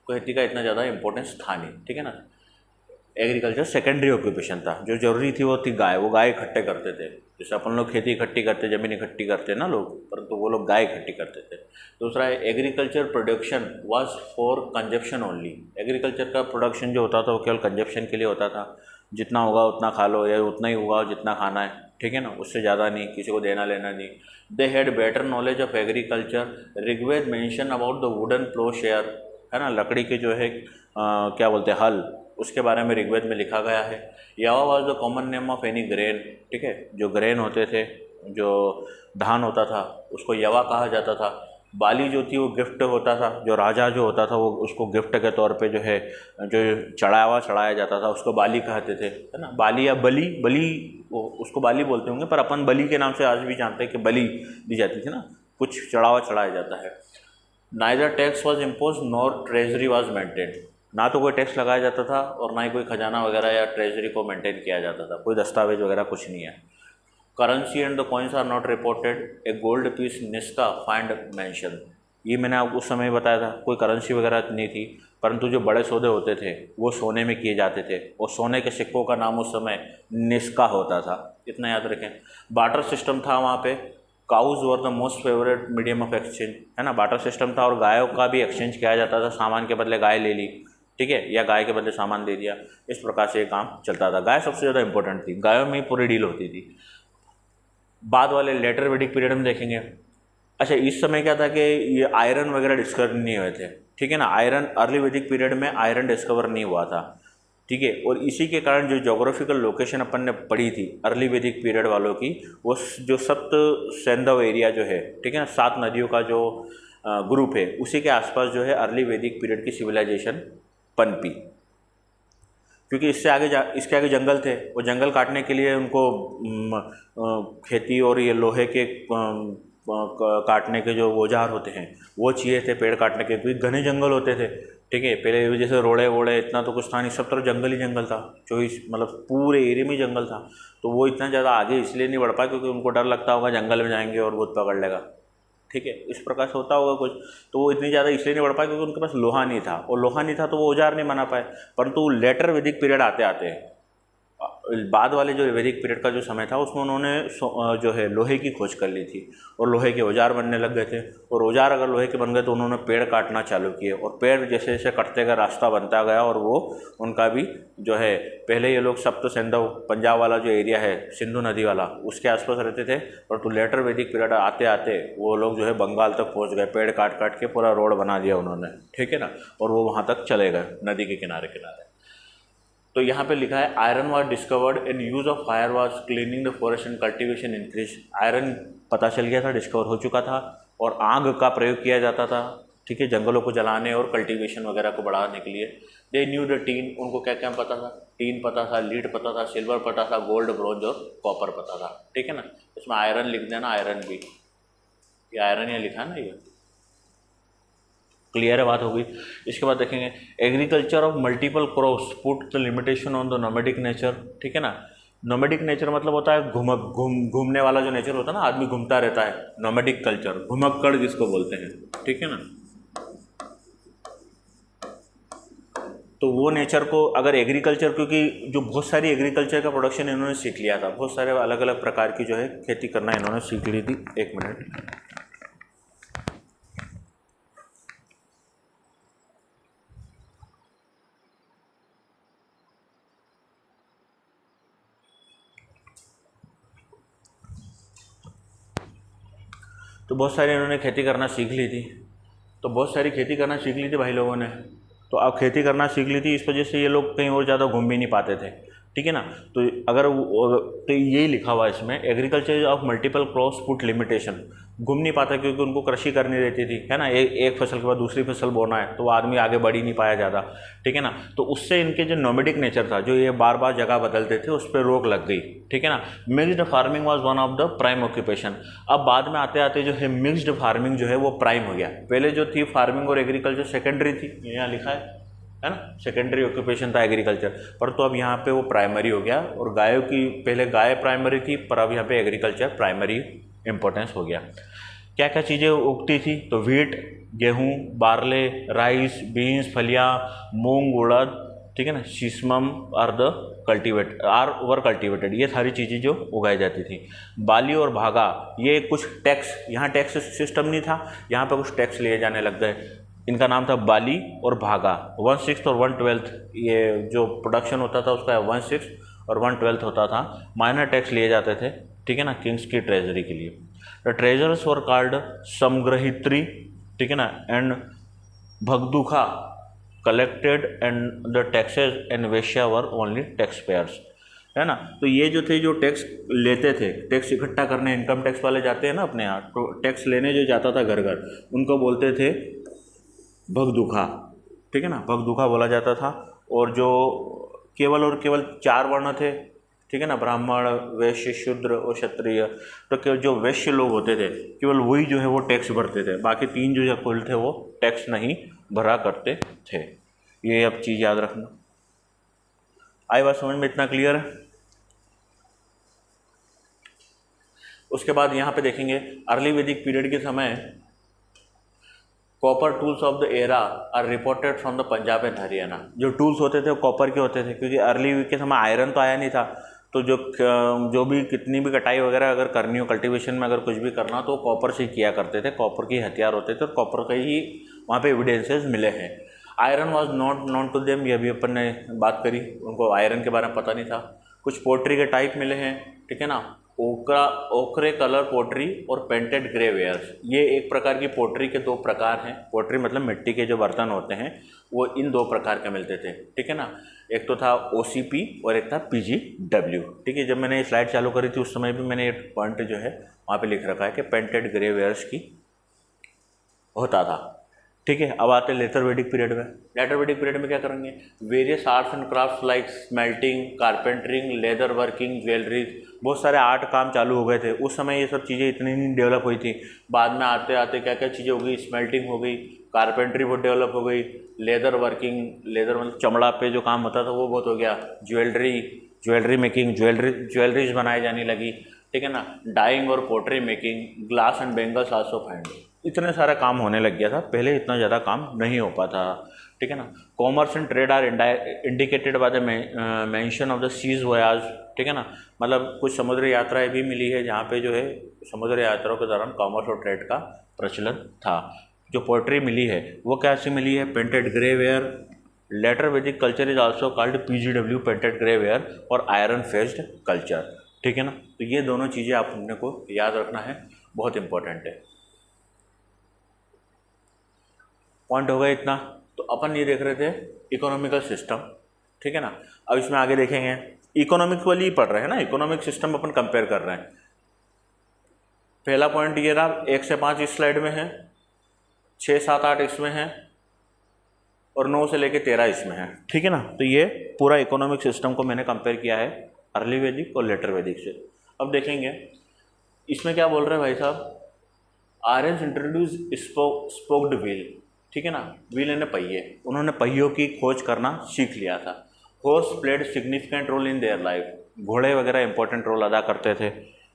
खेती का इतना ज़्यादा इंपॉर्टेंस था नहीं, ठीक है ना। एग्रीकल्चर सेकेंडरी ऑक्यूपेशन था, जो जरूरी थी वो थी गाय, वो गाय इकट्ठे करते थे, जैसे अपन लोग खेती इकट्ठी करते, ज़मीन इकट्ठी करते ना लोग, परंतु वो लोग गाय इकट्ठी करते थे। दूसरा है agriculture production was for consumption only. Agriculture का प्रोडक्शन जो होता था वो केवल कंजप्शन के लिए होता था, जितना होगा उतना खा लो, या उतना ही होगा जितना खाना है, ठीक है ना, उससे ज़्यादा नहीं, किसी को देना लेना नहीं। They had better knowledge of agriculture. Rigveda mention about the wooden plough share, है ना, लकड़ी के जो है क्या बोलते हैं हल, उसके बारे में ऋग्वेद में लिखा गया है। यावा was the common name of any grain, ठीक है, जो ग्रेन होते थे, जो धान होता था उसको यवा कहा जाता था। बाली जो थी वो गिफ्ट होता था, जो राजा जो होता था वो उसको गिफ्ट के तौर पे जो है जो चढ़ाया जाता था उसको बाली कहते थे, है ना। बाली या बली वो उसको बाली बोलते होंगे, पर अपन बली के नाम से आज भी जानते हैं कि बली दी जाती थी ना, कुछ चढ़ाया जाता है। Neither tax was impose nor treasury was maintain, ना तो कोई टैक्स लगाया जाता था और ना ही कोई खजाना वगैरह या ट्रेजरी को मेंटेन किया जाता था, कोई दस्तावेज वगैरह कुछ नहीं है। Currency and the coins are not reported. A gold piece niska find mention, ये मैंने आपको उस समय बताया था, कोई करेंसी वगैरह नहीं थी, परंतु जो बड़े सौदे होते थे वो सोने में किए जाते थे, और सोने के सिक्कों का नाम उस समय निस्का होता था, इतना याद रखें। बार्टर सिस्टम था वहाँ पे, cows were the most favourite medium of exchange, है ना, बार्टर सिस्टम था, और गायों का भी एक्सचेंज किया जाता था, सामान के बदले गाय ले ली, ठीक है, या गाय के बदले सामान दे दिया, इस प्रकार से ये काम चलता था। गाय सबसे ज़्यादा इंपॉर्टेंट थी, गायों में ही पूरी डील होती थी। बाद वाले लेटर वैदिक पीरियड में देखेंगे। अच्छा, इस समय क्या था कि ये आयरन वगैरह डिस्कवर नहीं हुए थे, ठीक है ना, आयरन अर्ली वैदिक पीरियड में आयरन डिस्कवर नहीं हुआ था, ठीक है, और इसी के कारण जो जोग्राफिकल लोकेशन अपन ने पढ़ी थी अर्ली वैदिक पीरियड वालों की, वो जो सप्त सैंधव एरिया जो है, ठीक है ना, 7 नदियों का जो ग्रुप है, उसी के आसपास जो है अर्ली वैदिक पीरियड की सिविलाइजेशन पनपी। क्योंकि इसके आगे जंगल थे, वो जंगल काटने के लिए उनको खेती और ये लोहे के काटने के जो औजार होते हैं वो चाहिए थे, पेड़ काटने के, क्योंकि घने जंगल होते थे, ठीक है, पहले जैसे रोड़े वोड़े इतना तो कुछ था नहीं, सब तरफ जंगल ही जंगल था, 24 मतलब पूरे एरिया में जंगल था, तो वो इतना ज़्यादा आगे इसलिए नहीं बढ़ पाए क्योंकि उनको डर लगता होगा जंगल में जाएंगे और भूत पकड़ लेगा, ठीक है, इस प्रकार से होता होगा कुछ, तो वो इतनी ज़्यादा इसलिए नहीं बढ़ पाए क्योंकि उनके पास लोहा नहीं था, और लोहा नहीं था तो वो औजार नहीं बना पाए। परंतु लेटर वैदिक पीरियड आते आते बाद वाले जो वैदिक पीरियड का जो समय था उसमें उन्होंने जो है लोहे की खोज कर ली थी, और लोहे के औजार बनने लग गए थे, और औजार अगर लोहे के बन गए तो उन्होंने पेड़ काटना चालू किए, और पेड़ जैसे जैसे कटते गए रास्ता बनता गया, और वो उनका भी जो है, पहले ये लोग सप्त सिंधु पंजाब वाला जो एरिया है सिंधु नदी वाला उसके आसपास रहते थे, और तो लेटर वैदिक पीरियड आते आते वो लोग जो है बंगाल तक पहुँच गए, पेड़ काट काट के पूरा रोड बना दिया उन्होंने, ठीक है ना, और वो वहाँ तक चले गए नदी के किनारे किनारे। तो यहाँ पे लिखा है iron was discovered and use of fire was cleaning the forest and cultivation increase. Iron पता चल गया था, डिस्कवर हो चुका था, और आग का प्रयोग किया जाता था, ठीक है, जंगलों को जलाने और कल्टीवेशन वगैरह को बढ़ाने के लिए। दे न्यू द टीन, उनको क्या क्या पता था, टीन पता था, लीड पता था, सिल्वर पता था, गोल्ड ब्रोंज और कॉपर पता था, ठीक है ना। इसमें आयरन लिख देना, आयरन भी, ये आयरन यहाँ लिखा है ना, ये क्लियर है, बात होगी। इसके बाद देखेंगे agriculture of multiple crops put the limitation on the nomadic nature, ठीक है ना। नोमैडिक नेचर मतलब होता है घूमने वाला जो नेचर होता है ना, आदमी घूमता रहता है, नोमैडिक कल्चर, घुमक्कड़ जिसको बोलते हैं, ठीक है ना। तो वो नेचर को अगर एग्रीकल्चर, क्योंकि जो बहुत सारी एग्रीकल्चर का प्रोडक्शन इन्होंने सीख लिया था, बहुत सारे अलग अलग प्रकार की जो है खेती करना इन्होंने सीख ली थी। एक मिनट, तो बहुत सारी इन्होंने खेती करना सीख ली थी, तो बहुत सारी खेती करना सीख ली थी भाई लोगों ने, तो अब खेती करना सीख ली थी, इस वजह से ये लोग कहीं और ज़्यादा घूम भी नहीं पाते थे, ठीक है ना। तो अगर तो यही लिखा हुआ है इसमें, agriculture of multiple crops put limitation, घूम नहीं पाता क्योंकि उनको कृषि करनी रहती थी, है ना, एक फसल के बाद दूसरी फसल बोना है, तो वो आदमी आगे बढ़ ही नहीं पाया ज़्यादा, ठीक है ना। तो उससे इनके जो नोमैडिक नेचर था, जो ये बार बार जगह बदलते थे, उस पर रोक लग गई, ठीक है ना। Mixed farming was one of the prime occupation. अब बाद में आते आते जो है मिक्स्ड फार्मिंग जो है वो प्राइम हो गया। पहले जो थी फार्मिंग और एग्रीकल्चर सेकेंडरी थी, यहाँ लिखा है ना, सेकेंडरी ऑक्यूपेशन था एग्रीकल्चर, पर तो अब यहाँ पे वो प्राइमरी हो गया, और गायों की पहले गाय प्राइमरी थी, पर अब यहाँ पे एग्रीकल्चर प्राइमरी इंपॉर्टेंस हो गया। क्या क्या चीज़ें उगती थी, तो व्हीट, गेहूँ, बार्ले, राइस, बीन्स, फलियाँ, मूंग, उड़द, ठीक है ना, सीसमम आर ओवर कल्टिवेटेड, ये सारी चीज़ें जो उगाई जाती थी। बाली और भागा, ये कुछ टैक्स, यहाँ टैक्स सिस्टम नहीं था, यहाँ पे कुछ टैक्स लिए जाने लग गए, इनका नाम था बाली और भागा। 1/6 और 1/12 ये जो प्रोडक्शन होता था उसका 1/6 और 1/12 होता था, माइनर टैक्स लिए जाते थे, ठीक है ना, किंग्स की ट्रेजरी के लिए। The treasures were called samgrahitri, ठीक है ना, and bhagadugha collected and the taxes and vaishya were only tax payers, है ना। तो ये जो थे, जो टैक्स लेते थे, टैक्स इकट्ठा करने इनकम टैक्स वाले जाते हैं ना अपने यहाँ, तो टैक्स लेने जो जाता था घर घर, उनको बोलते थे भगदुखा, ठीक है ना, भगदुखा बोला जाता था। और जो केवल और केवल 4 वर्ण थे, ठीक है ना, ब्राह्मण, वैश्य, शूद्र और क्षत्रिय, तो केवल जो वैश्य लोग होते थे केवल वही जो है वो टैक्स भरते थे, बाकी 3 जो कुल थे वो टैक्स नहीं भरा करते थे। ये अब चीज़ याद रखना। आई बात समझ में, इतना क्लियर है। उसके बाद यहाँ पे देखेंगे अर्ली वैदिक पीरियड के समय copper tools of the era are reported from the Punjab and Haryana. जो टूल्स होते थे वो कॉपर के होते थे, क्योंकि अर्ली के समय आयरन तो आया नहीं था, तो जो भी कितनी भी कटाई वगैरह अगर करनी हो, कल्टीवेशन में अगर कुछ भी करना तो कॉपर से किया करते थे, कॉपर के हथियार होते थे और कॉपर के ही वहाँ पे एविडेंसेस मिले हैं। Iron was not known to them, ये भी अपन ने बात करी, उनको आयरन के बारे में पता नहीं था। कुछ पोट्री के टाइप मिले हैं, ठीक है ना, ओकरे कलर पोट्री और पेंटेड ग्रे वेयर्स। ये एक प्रकार की पोट्री के दो प्रकार हैं। पोट्री मतलब मिट्टी के जो बर्तन होते हैं वो इन दो प्रकार के मिलते थे, ठीक है ना। एक तो था OCP और एक था PGW, ठीक है। जब मैंने ये स्लाइड चालू करी थी उस समय भी मैंने एक पॉइंट जो है वहाँ पे लिख रखा है कि पेंटेड ग्रे वेयर्स की होता था, ठीक है। अब आते हैं लेटर वैदिक पीरियड में। लेटर वैदिक पीरियड में क्या करेंगे, various arts and crafts like smelting, carpentering, leather working, jewellery, बहुत सारे आर्ट काम चालू हो गए थे उस समय। ये सब चीज़ें इतनी नहीं डेवलप हुई थी। बाद में आते आते क्या क्या चीज़ें हो गई, स्मेल्टिंग हो गई, कारपेंट्री बहुत डेवलप हो गई, लेदर वर्किंग, लेदर मतलब चमड़ा पे जो काम होता था वो बहुत हो गया, ज्वेलरी मेकिंग, ज्वेलरीज बनाई जाने लगी, ठीक है ना, डाइंग और pottery making, glass and bangles also find. इतने सारा काम होने लग गया था, पहले इतना ज़्यादा काम नहीं हो पाता, ठीक है ना। Commerce and trade are indicated by the mention of the seas voyage, ठीक है ना, मतलब कुछ समुद्री यात्राएं भी मिली है जहाँ पे जो है समुद्री यात्राओं के दौरान कॉमर्स और ट्रेड का प्रचलन था। जो पोएट्री मिली है वो कैसे मिली है, पेंटेड ग्रे वेयर। लेटर वैदिक culture is also called PGW, painted grey ware, और आयरन फेस्ड कल्चर, ठीक है ना। तो ये दोनों चीज़ें आप अपने को याद रखना है, बहुत इंपॉर्टेंट है। पॉइंट हो गया इतना। तो अपन ये देख रहे थे इकोनॉमिकल सिस्टम, ठीक है ना। अब इसमें आगे देखेंगे, इकोनॉमिक्स वाली ही पढ़ रहे हैं ना, इकोनॉमिक सिस्टम अपन कंपेयर कर रहे हैं। पहला पॉइंट ये रहा, 1 से 5 इस स्लाइड में है, 6, 7, 8 इसमें है और 9 से लेके 13 इसमें है, ठीक है ना। तो ये पूरा इकोनॉमिक सिस्टम को मैंने कंपेयर किया है अर्ली वैदिक और लेटर वैदिक से। अब देखेंगे इसमें क्या बोल रहे हैं भाई साहब, आर्यंस इंट्रोड्यूस स्पोक्ड व्हील, ठीक है ना, व्हील यानी पहिए। उन्होंने पहियों की खोज करना सीख लिया था। Horse played significant role in their life, घोड़े वगैरह इंपॉर्टेंट रोल अदा करते थे।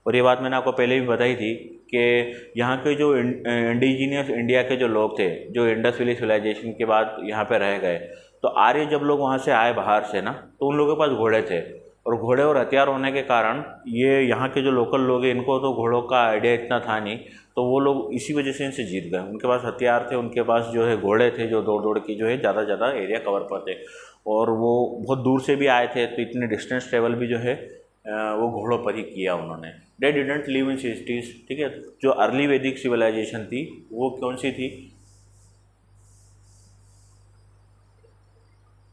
और ये बात मैंने आपको पहले भी बताई थी कि यहाँ के जो इंडिजीनियस इंडिया के जो लोग थे, जो इंडस वैली सिविलाइजेशन के बाद यहाँ पे रह गए, तो आर्य जब लोग वहाँ से आए बाहर से ना, तो उन लोगों के पास घोड़े थे, और घोड़े और हथियार होने के कारण ये यहाँ के जो लोकल लोग हैं इनको तो घोड़ों का आइडिया इतना था नहीं, तो वो लोग इसी वजह से इनसे जीत गए। उनके पास हथियार थे, उनके पास जो है घोड़े थे जो दौड़ दौड़ की जो है ज़्यादा ज़्यादा एरिया कवर करते, और वो बहुत दूर से भी आए थे, तो इतने डिस्टेंस ट्रेवल भी जो है वो घोड़ों पर ही किया उन्होंने। They didn't live in cities, ठीक है। जो अर्ली वैदिक सिविलाइजेशन थी वो कौन सी थी,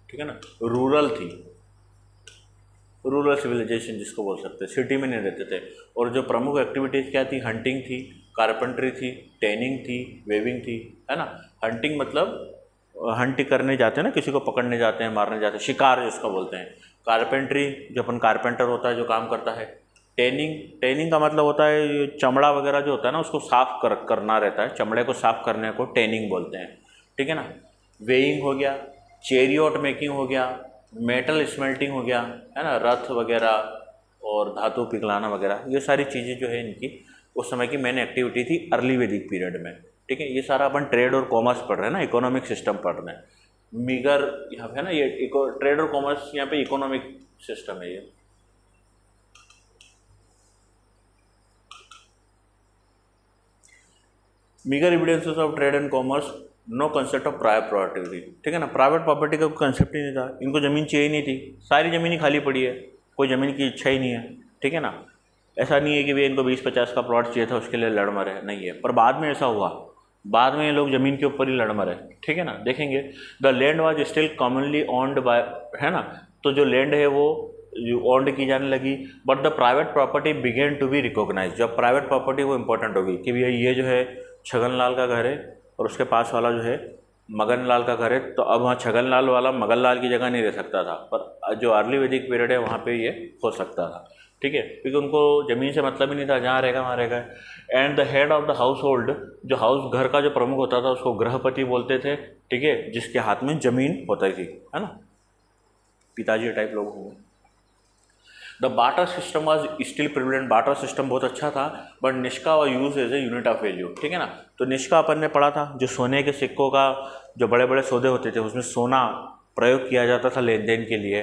ठीक है ना, रूरल थी, रूरल सिविलाइजेशन जिसको बोल सकते हैं, सिटी में नहीं रहते थे। और जो प्रमुख एक्टिविटीज़ क्या थी, हंटिंग थी, कारपेंट्री थी, टेनिंग थी, वेविंग थी, है ना। हंटिंग मतलब हंट करने जाते हैं ना, किसी को पकड़ने जाते हैं, मारने जाते हैं, शिकार जिसको बोलते हैं। कारपेंट्री, जो अपन कारपेंटर होता है जो काम करता है। टेनिंग का मतलब होता है ये चमड़ा वगैरह जो होता है ना उसको साफ करना रहता है, चमड़े को साफ करने को टेनिंग बोलते हैं, ठीक है ना। वेइंग हो गया, चेरियोट मेकिंग हो गया, मेटल स्मेल्टिंग हो गया, है ना, रथ वगैरह और धातु पिघलाना वगैरह, ये सारी चीज़ें जो है इनकी उस समय की मेन एक्टिविटी थी अर्ली वैदिक पीरियड में, ठीक है। ये सारा अपन ट्रेड और कॉमर्स पढ़ रहे हैं ना, इकोनॉमिक सिस्टम पढ़ रहे हैं। मीगर यहाँ पे है ना, ये ट्रेड और कॉमर्स यहाँ पे इकोनॉमिक सिस्टम है ये। Meagre evidences of trade and commerce, no concept of private property, ठीक है ना। प्राइवेट प्रॉपर्टी का कोई कंसेप्ट ही नहीं था, इनको ज़मीन चाहिए नहीं थी, सारी ज़मीन ही खाली पड़ी है, कोई ज़मीन की इच्छा ही नहीं है, ठीक है ना। ऐसा नहीं है कि भाई इनको 20-50 का प्लॉट चाहिए था उसके लिए लड़ मरे, नहीं है। पर बाद में ऐसा हुआ, बाद में ये लोग ज़मीन के ऊपर ही लड़ मरे, ठीक है ना। देखेंगे the land was still commonly owned by, है ना, तो जो लैंड है वो ऑन्ड की जाने लगी, but the private property began to be recognise. जब प्राइवेट प्रॉपर्टी वो इंपॉर्टेंट होगी कि भैया ये जो है छगन लाल का घर है और उसके पास वाला जो है मगन लाल का घर है, तो अब वहाँ छगन लाल वाला मगन लाल की जगह नहीं रह सकता था, पर जो अर्ली वैदिक पीरियड है वहाँ पे ये हो सकता था, ठीक है, क्योंकि उनको ज़मीन से मतलब ही नहीं था, जहाँ रहेगा वहाँ रहेगा। And the head of the house hold, जो हाउस घर का जो प्रमुख होता था उसको गृहपति बोलते थे, ठीक है, जिसके हाथ में ज़मीन होती थी, है ना, पिताजी टाइप लोग होंगे। The barter system was still prevalent, barter system बहुत अच्छा था, बट निष्का और use as a unit of value, ठीक है ना। तो निष्का अपन ने पढ़ा था, जो सोने के सिक्कों का जो बड़े बड़े सौदे होते थे उसमें सोना प्रयोग किया जाता था लेन देन के लिए।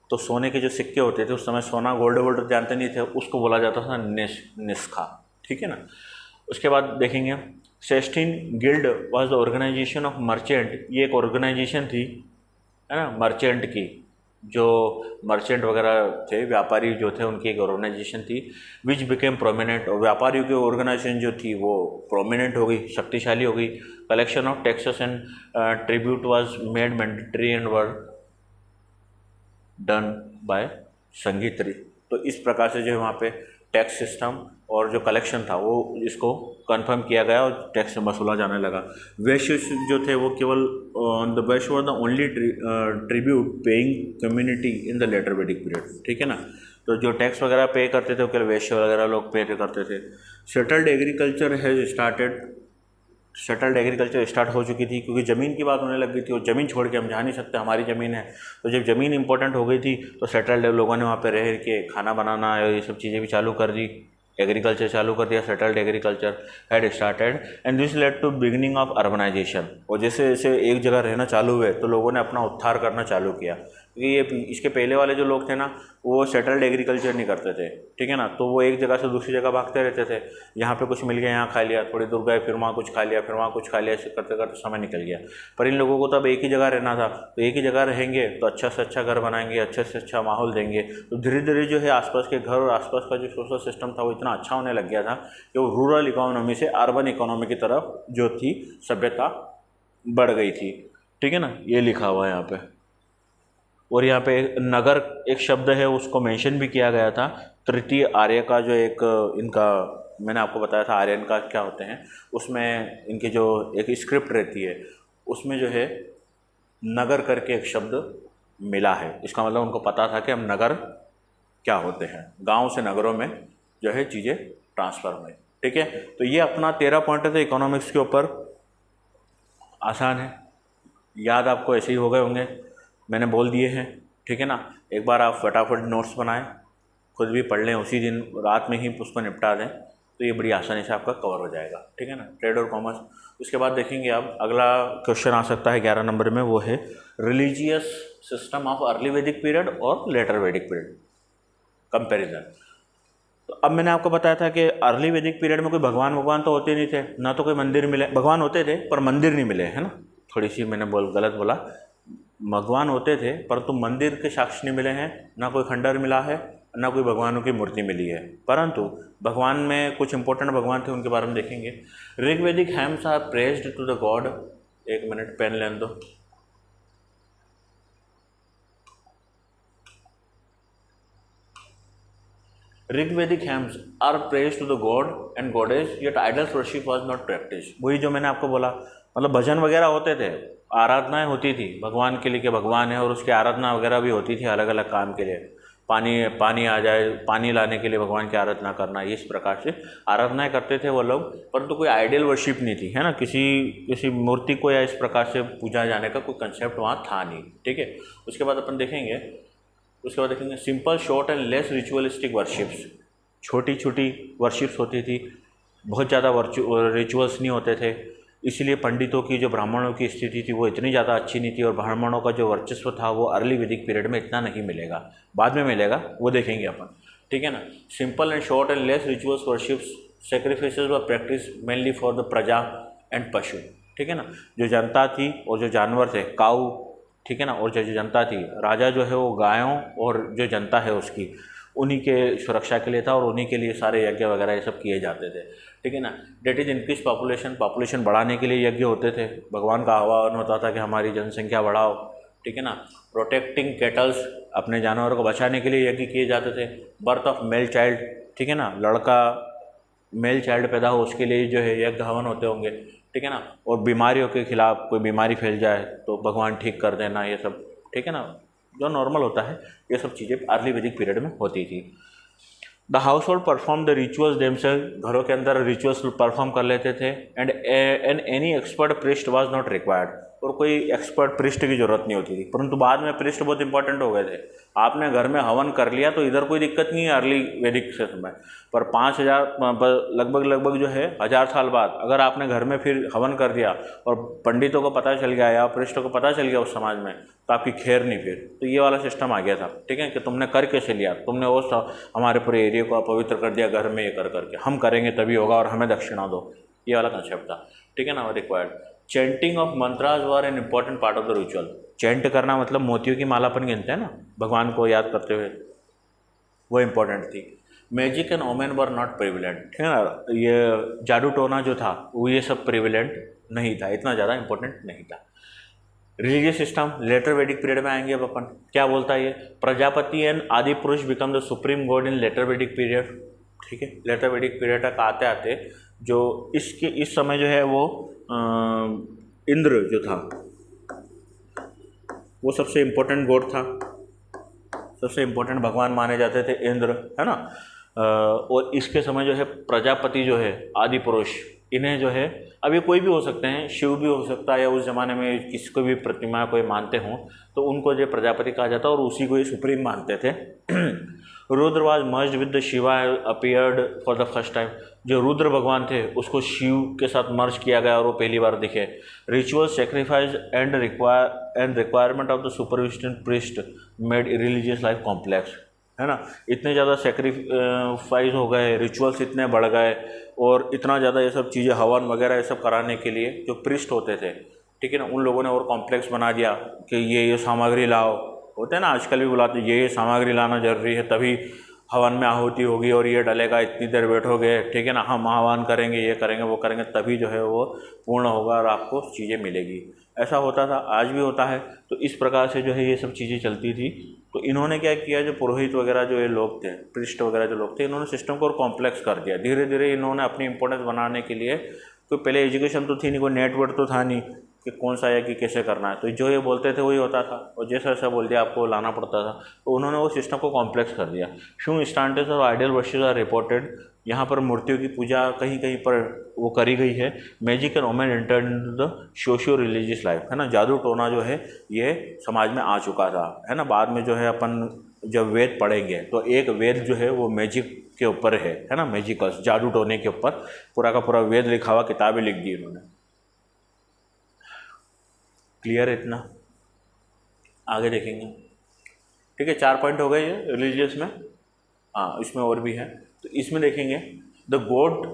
तो सोने के जो सिक्के होते थे उस समय सोना गोल्ड वोल्ड जानते नहीं थे, उसको बोला जाता था निष्का, ठीक है ना। उसके बाद देखेंगे सेस्टिन guild was the organization of merchant, ये एक ऑर्गेनाइजेशन थी, है ना, मर्चेंट की, जो मर्चेंट वगैरह थे, व्यापारी जो थे, उनकी एक ऑर्गेनाइजेशन थी, विच बिकेम प्रोमिनेंट, और व्यापारियों की ऑर्गेनाइजेशन जो थी वो प्रोमिनेंट हो गई, शक्तिशाली हो गई। Collection of taxes and tribute was made mandatory and were done by sangrahitri. तो इस प्रकार से जो है वहाँ पे टैक्स सिस्टम और जो कलेक्शन था वो इसको कंफर्म किया गया और टैक्स वसूला जाने लगा। वैश्य जो थे वो केवल the Vaishya were the only tribute paying community in the later Vedic period, ठीक है ना। तो जो टैक्स वगैरह पे करते थे वो केवल वैश्य वगैरह लोग पे करते थे। Settled agriculture has started, settled agriculture start हो चुकी थी, क्योंकि ज़मीन की बात होने लग गई थी और ज़मीन छोड़ के हम जा नहीं सकते, हमारी ज़मीन है। तो जब ज़मीन इंपॉर्टेंट हो गई थी तो सेटल्ड लोगों ने वहाँ पे रह के खाना बनाना ये सब चीज़ें भी चालू कर दी, एग्रीकल्चर चालू कर दिया। Settled agriculture had started and this led to beginning of urbanisation. और जैसे जैसे एक जगह रहना चालू हुए तो लोगों ने अपना उत्थान करना चालू किया, क्योंकि ये इसके पहले वाले जो लोग थे ना वो सेटल्ड एग्रीकल्चर नहीं करते थे, ठीक है ना। तो वो एक जगह से दूसरी जगह भागते रहते थे, यहाँ पे कुछ मिल गया यहाँ खा लिया, थोड़ी दूर गए फिर वहाँ कुछ खा लिया, फिर वहाँ कुछ खा लिया, ऐसे करते करते समय निकल गया। पर इन लोगों को तो अब एक ही जगह रहना था, तो एक ही जगह रहेंगे तो अच्छा से अच्छा घर बनाएंगे, अच्छे से अच्छा माहौल देंगे। तो धीरे धीरे जो है आसपास के घर और आसपास का जो सोशल सिस्टम था वो इतना अच्छा होने लग गया था कि वो रूरल इकोनॉमी से अर्बन इकोनॉमी की तरफ जो थी सभ्यता बढ़ गई थी, ठीक है ना। ये लिखा हुआ है यहाँ पे। और यहाँ पे नगर एक शब्द है उसको मेंशन भी किया गया था। तृतीय आर्य का जो एक इनका मैंने आपको बताया था आर्यन का क्या होते हैं, उसमें इनकी जो एक स्क्रिप्ट रहती है उसमें जो है नगर करके एक शब्द मिला है। इसका मतलब उनको पता था कि हम नगर क्या होते हैं, गांव से नगरों में जो है चीज़ें ट्रांसफ़र हुई, ठीक है। तो ये अपना 13 पॉइंट थे इकोनॉमिक्स के ऊपर, आसान है, याद आपको ऐसे ही हो गए होंगे, मैंने बोल दिए हैं, ठीक है ना। एक बार आप फटाफट नोट्स बनाएं, खुद भी पढ़ लें, उसी दिन रात में ही उसको निपटा दें, तो ये बड़ी आसानी से आपका कवर हो जाएगा, ठीक है ना, ट्रेड और कॉमर्स। उसके बाद देखेंगे आप अगला क्वेश्चन आ सकता है 11 नंबर में, वो है रिलीजियस सिस्टम ऑफ अर्ली वैदिक पीरियड और लेटर वैदिक पीरियड कंपैरिजन। तो अब मैंने आपको बताया था कि अर्ली वैदिक पीरियड में कोई भगवान तो होते नहीं थे, ना तो कोई मंदिर मिले, भगवान होते थे पर मंदिर नहीं मिले, है ना, थोड़ी सी मैंने गलत बोला, भगवान होते थे परंतु मंदिर के साक्ष्य नहीं मिले हैं, ना कोई खंडर मिला है, ना कोई भगवानों की मूर्ति मिली है। परंतु भगवान में कुछ इंपॉर्टेंट भगवान थे, उनके बारे में देखेंगे। Rigvedic hymns are praised to the god, एक मिनट पेन लेने दो। Rigvedic hymns are praised to the god and goddess yet idols worship was not practice. वही जो मैंने आपको बोला, मतलब भजन वगैरह होते थे, आराधनाएं होती थी भगवान के लिए कि भगवान है, और उसकी आराधना वगैरह भी होती थी अलग अलग काम के लिए, पानी आ जाए, पानी लाने के लिए भगवान की आराधना करना, इस प्रकार से आराधनाएं करते थे वो लोग, परंतु कोई आइडियल वर्शिप नहीं थी, है ना, किसी मूर्ति को या इस प्रकार से पूजा जाने का कोई कंसेप्ट वहाँ था नहीं, ठीक है। उसके बाद अपन देखेंगे simple short and less ritualistic worships, छोटी छोटी वर्शिप्स होती थी, बहुत ज़्यादा रिचुअल्स नहीं होते थे, इसलिए पंडितों की जो ब्राह्मणों की स्थिति थी वो इतनी ज़्यादा अच्छी नहीं थी, और ब्राह्मणों का जो वर्चस्व था वो अर्ली वैदिक पीरियड में इतना नहीं मिलेगा, बाद में मिलेगा, वो देखेंगे अपन, ठीक है ना। Simple and short and less rituals worships, sacrifices were practice mainly for the प्रजा एंड पशु, ठीक है ना। जो जनता थी और जो जानवर थे, काऊ, ठीक है ना, और जो जनता थी, राजा जो है वो गायों और जो जनता है उसकी, उन्हीं के सुरक्षा के लिए था, और उन्हीं के लिए सारे यज्ञ वगैरह ये सब किए जाते थे, ठीक है ना। डेट इज इंक्रीज पॉपुलेशन बढ़ाने के लिए यज्ञ होते थे, भगवान का आह्वान होता था कि हमारी जनसंख्या बढ़ाओ, ठीक है ना। प्रोटेक्टिंग कैटल्स, अपने जानवरों को बचाने के लिए यज्ञ किए जाते थे। बर्थ ऑफ मेल चाइल्ड, ठीक है ना, लड़का मेल चाइल्ड पैदा हो उसके लिए जो है यज्ञ हवन होते होंगे, ठीक है ना। और बीमारियों के खिलाफ, कोई बीमारी फैल जाए तो भगवान ठीक कर देना, ये सब, ठीक है ना, जो नॉर्मल होता है, ये सब चीज़ें अर्ली वैदिक पीरियड में होती थी। The household perform the rituals themselves, घरों के अंदर रिचुअल्स परफॉर्म कर लेते थे, and any expert priest was not required, और कोई एक्सपर्ट पृष्ठ की जरूरत नहीं होती थी। परंतु बाद में पृष्ठ बहुत इंपॉर्टेंट हो गए थे। आपने घर में हवन कर लिया तो इधर कोई दिक्कत नहीं है अर्ली वैदिक से समय, पर 5000 लगभग जो है 1000 साल बाद अगर आपने घर में फिर हवन कर दिया और पंडितों को पता चल गया या पृष्ठ को पता चल गया उस समाज में, तो आपकी खैर नहीं फिर। तो ये वाला सिस्टम आ गया था, ठीक है, कि तुमने कर कैसे लिया, तुमने वो हमारे पूरे एरिया को अपवित्र कर दिया घर में ये कर करके, हम करेंगे तभी होगा और हमें दक्षिणा दो, ये वाला कंसेप्ट था, ठीक है ना। Required chanting of mantras were an important part of the ritual. Chant करना मतलब मोतियों की माला अपन गिनते हैं ना भगवान को याद करते हुए, वो इंपॉर्टेंट थी। Magic and omen were not prevalent, ठीक है ना, ये जादू टोना जो था वो ये सब प्रिविलेंट नहीं था, इतना ज़्यादा इंपॉर्टेंट नहीं था। Religious system letter Vedic period में आएंगे अब अपन, क्या बोलता है ये, Prajapati and Adi Purusha become the supreme god in later Vedic period, ठीक है। लेटर वैदिक पीरियड तक आते आते जो इस समय जो है वो इंद्र जो था वो सबसे इम्पोर्टेंट गॉड था, सबसे इम्पोर्टेंट भगवान माने जाते थे इंद्र, है ना। और इसके समय जो है प्रजापति जो है आदि पुरुष, इन्हें जो है अभी कोई भी हो सकते हैं, शिव भी हो सकता है या उस ज़माने में किसको भी प्रतिमा कोई मानते हों तो उनको जो प्रजापति कहा जाता और उसी को ही सुप्रीम मानते थे। Rudra was merged with the Shiva appeared for the first time, जो रुद्र भगवान थे उसको शिव के साथ मर्ज किया गया और वो पहली बार दिखे। Ritual sacrifice and requirement of the supervision priest made religious life complex, है ना। इतने ज़्यादा सेक्रीफाइस हो गए, रिचुअल्स इतने बढ़ गए और इतना ज़्यादा ये सब चीज़ें हवन वगैरह ये सब कराने के लिए जो प्रीस्ट होते थे, ठीक है ना, उन लोगों ने और कॉम्प्लेक्स बना दिया कि ये सामग्री लाओ, होते हैं ना आजकल भी बुलाते, ये सामग्री लाना जरूरी है तभी हवन में आहुति होगी और ये डलेगा, इतनी देर बैठोगे, ठीक है ना, हम हवन करेंगे, ये करेंगे, वो करेंगे, तभी जो है वो पूर्ण होगा और आपको चीज़ें मिलेगी। ऐसा होता था, आज भी होता है। तो इस प्रकार से जो है ये सब चीज़ें चलती थी। तो इन्होंने क्या किया, जो पुरोहित वगैरह जो ये लोग थे, पृष्ठ वगैरह जो लोग थे, इन्होंने सिस्टम को और कॉम्प्लेक्स कर दिया। धीरे धीरे इन्होंने अपनी इंपॉर्टेंस बनाने के लिए, तो पहले एजुकेशन तो थी नहीं, कोई नेटवर्क तो था नहीं कि कौन सा है कि कैसे करना है, तो जो ये बोलते थे वही होता था और जैसा ऐसा बोल दिया आपको लाना पड़ता था। तो उन्होंने वो सिस्टम को कॉम्प्लेक्स कर दिया। Few instances of ideal worship are reported, यहाँ पर मूर्तियों की पूजा कहीं कहीं पर वो करी गई है। Magic and omen entered into the socio religious life, है ना। जादू टोना जो है ये समाज में आ चुका था, है ना। बाद में जो है अपन जब वेद पढ़ेंगे तो एक वेद जो है वो मैजिक के ऊपर है ना, मैजिकल्स, जादू टोने के ऊपर पूरा का पूरा वेद लिखा हुआ, किताबें लिख दी इन्होंने। क्लियर है इतना, आगे देखेंगे, ठीक है। 4 पॉइंट हो गए ये रिलीजियस में। हाँ, इसमें और भी है, तो इसमें देखेंगे द गॉड।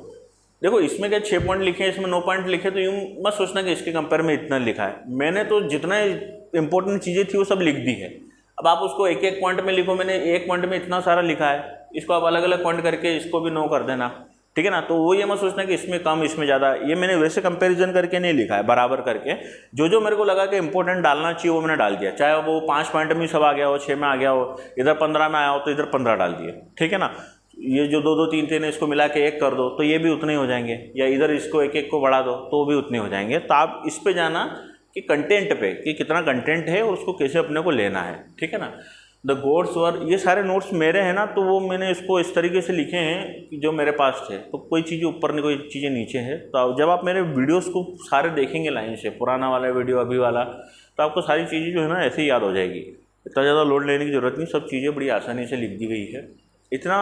देखो इसमें क्या 6 पॉइंट लिखे हैं, इसमें 9 पॉइंट लिखे, तो यूँ मत सोचना कि इसके कंपेयर में इतना लिखा है। मैंने तो जितना इंपॉर्टेंट चीज़ें थी वो सब लिख दी है। अब आप उसको एक एक पॉइंट में लिखो, मैंने एक पॉइंट में इतना सारा लिखा है, इसको आप अलग अलग पॉइंट करके इसको भी 9 कर देना, ठीक है ना। तो वो ये मत सोचना कि इसमें कम इसमें ज़्यादा, ये मैंने वैसे कंपैरिजन करके नहीं लिखा है, बराबर करके जो जो मेरे को लगा कि इंपॉर्टेंट डालना चाहिए वो मैंने डाल दिया। चाहे वो 5 पॉइंट में सब आ गया हो, 6 में आ गया हो, इधर 15 में आया हो तो इधर 15 डाल दिए, ठीक है ना। ये जो 2 2 3 3 है इसको मिला के 1 कर दो तो ये भी उतने ही हो जाएंगे, या इधर इसको 1 1 को बढ़ा दो तो भी उतने हो जाएंगे। तो आप इस पे जाना कि कंटेंट पे, कि कितना कंटेंट है और उसको कैसे अपने को लेना है, ठीक है ना। द गॉड्स वर, ये सारे नोट्स मेरे हैं ना, तो वो मैंने इसको इस तरीके से लिखे हैं कि जो मेरे पास थे, तो कोई चीज़ें ऊपर नहीं, कोई चीज़ें नीचे है। तो जब आप मेरे वीडियोस को सारे देखेंगे लाइन से, पुराना वाला वीडियो अभी वाला, तो आपको सारी चीज़ें जो है ना ऐसे ही याद हो जाएगी। इतना ज़्यादा लोड लेने की ज़रूरत नहीं, सब चीज़ें बड़ी आसानी से लिख दी गई है इतना,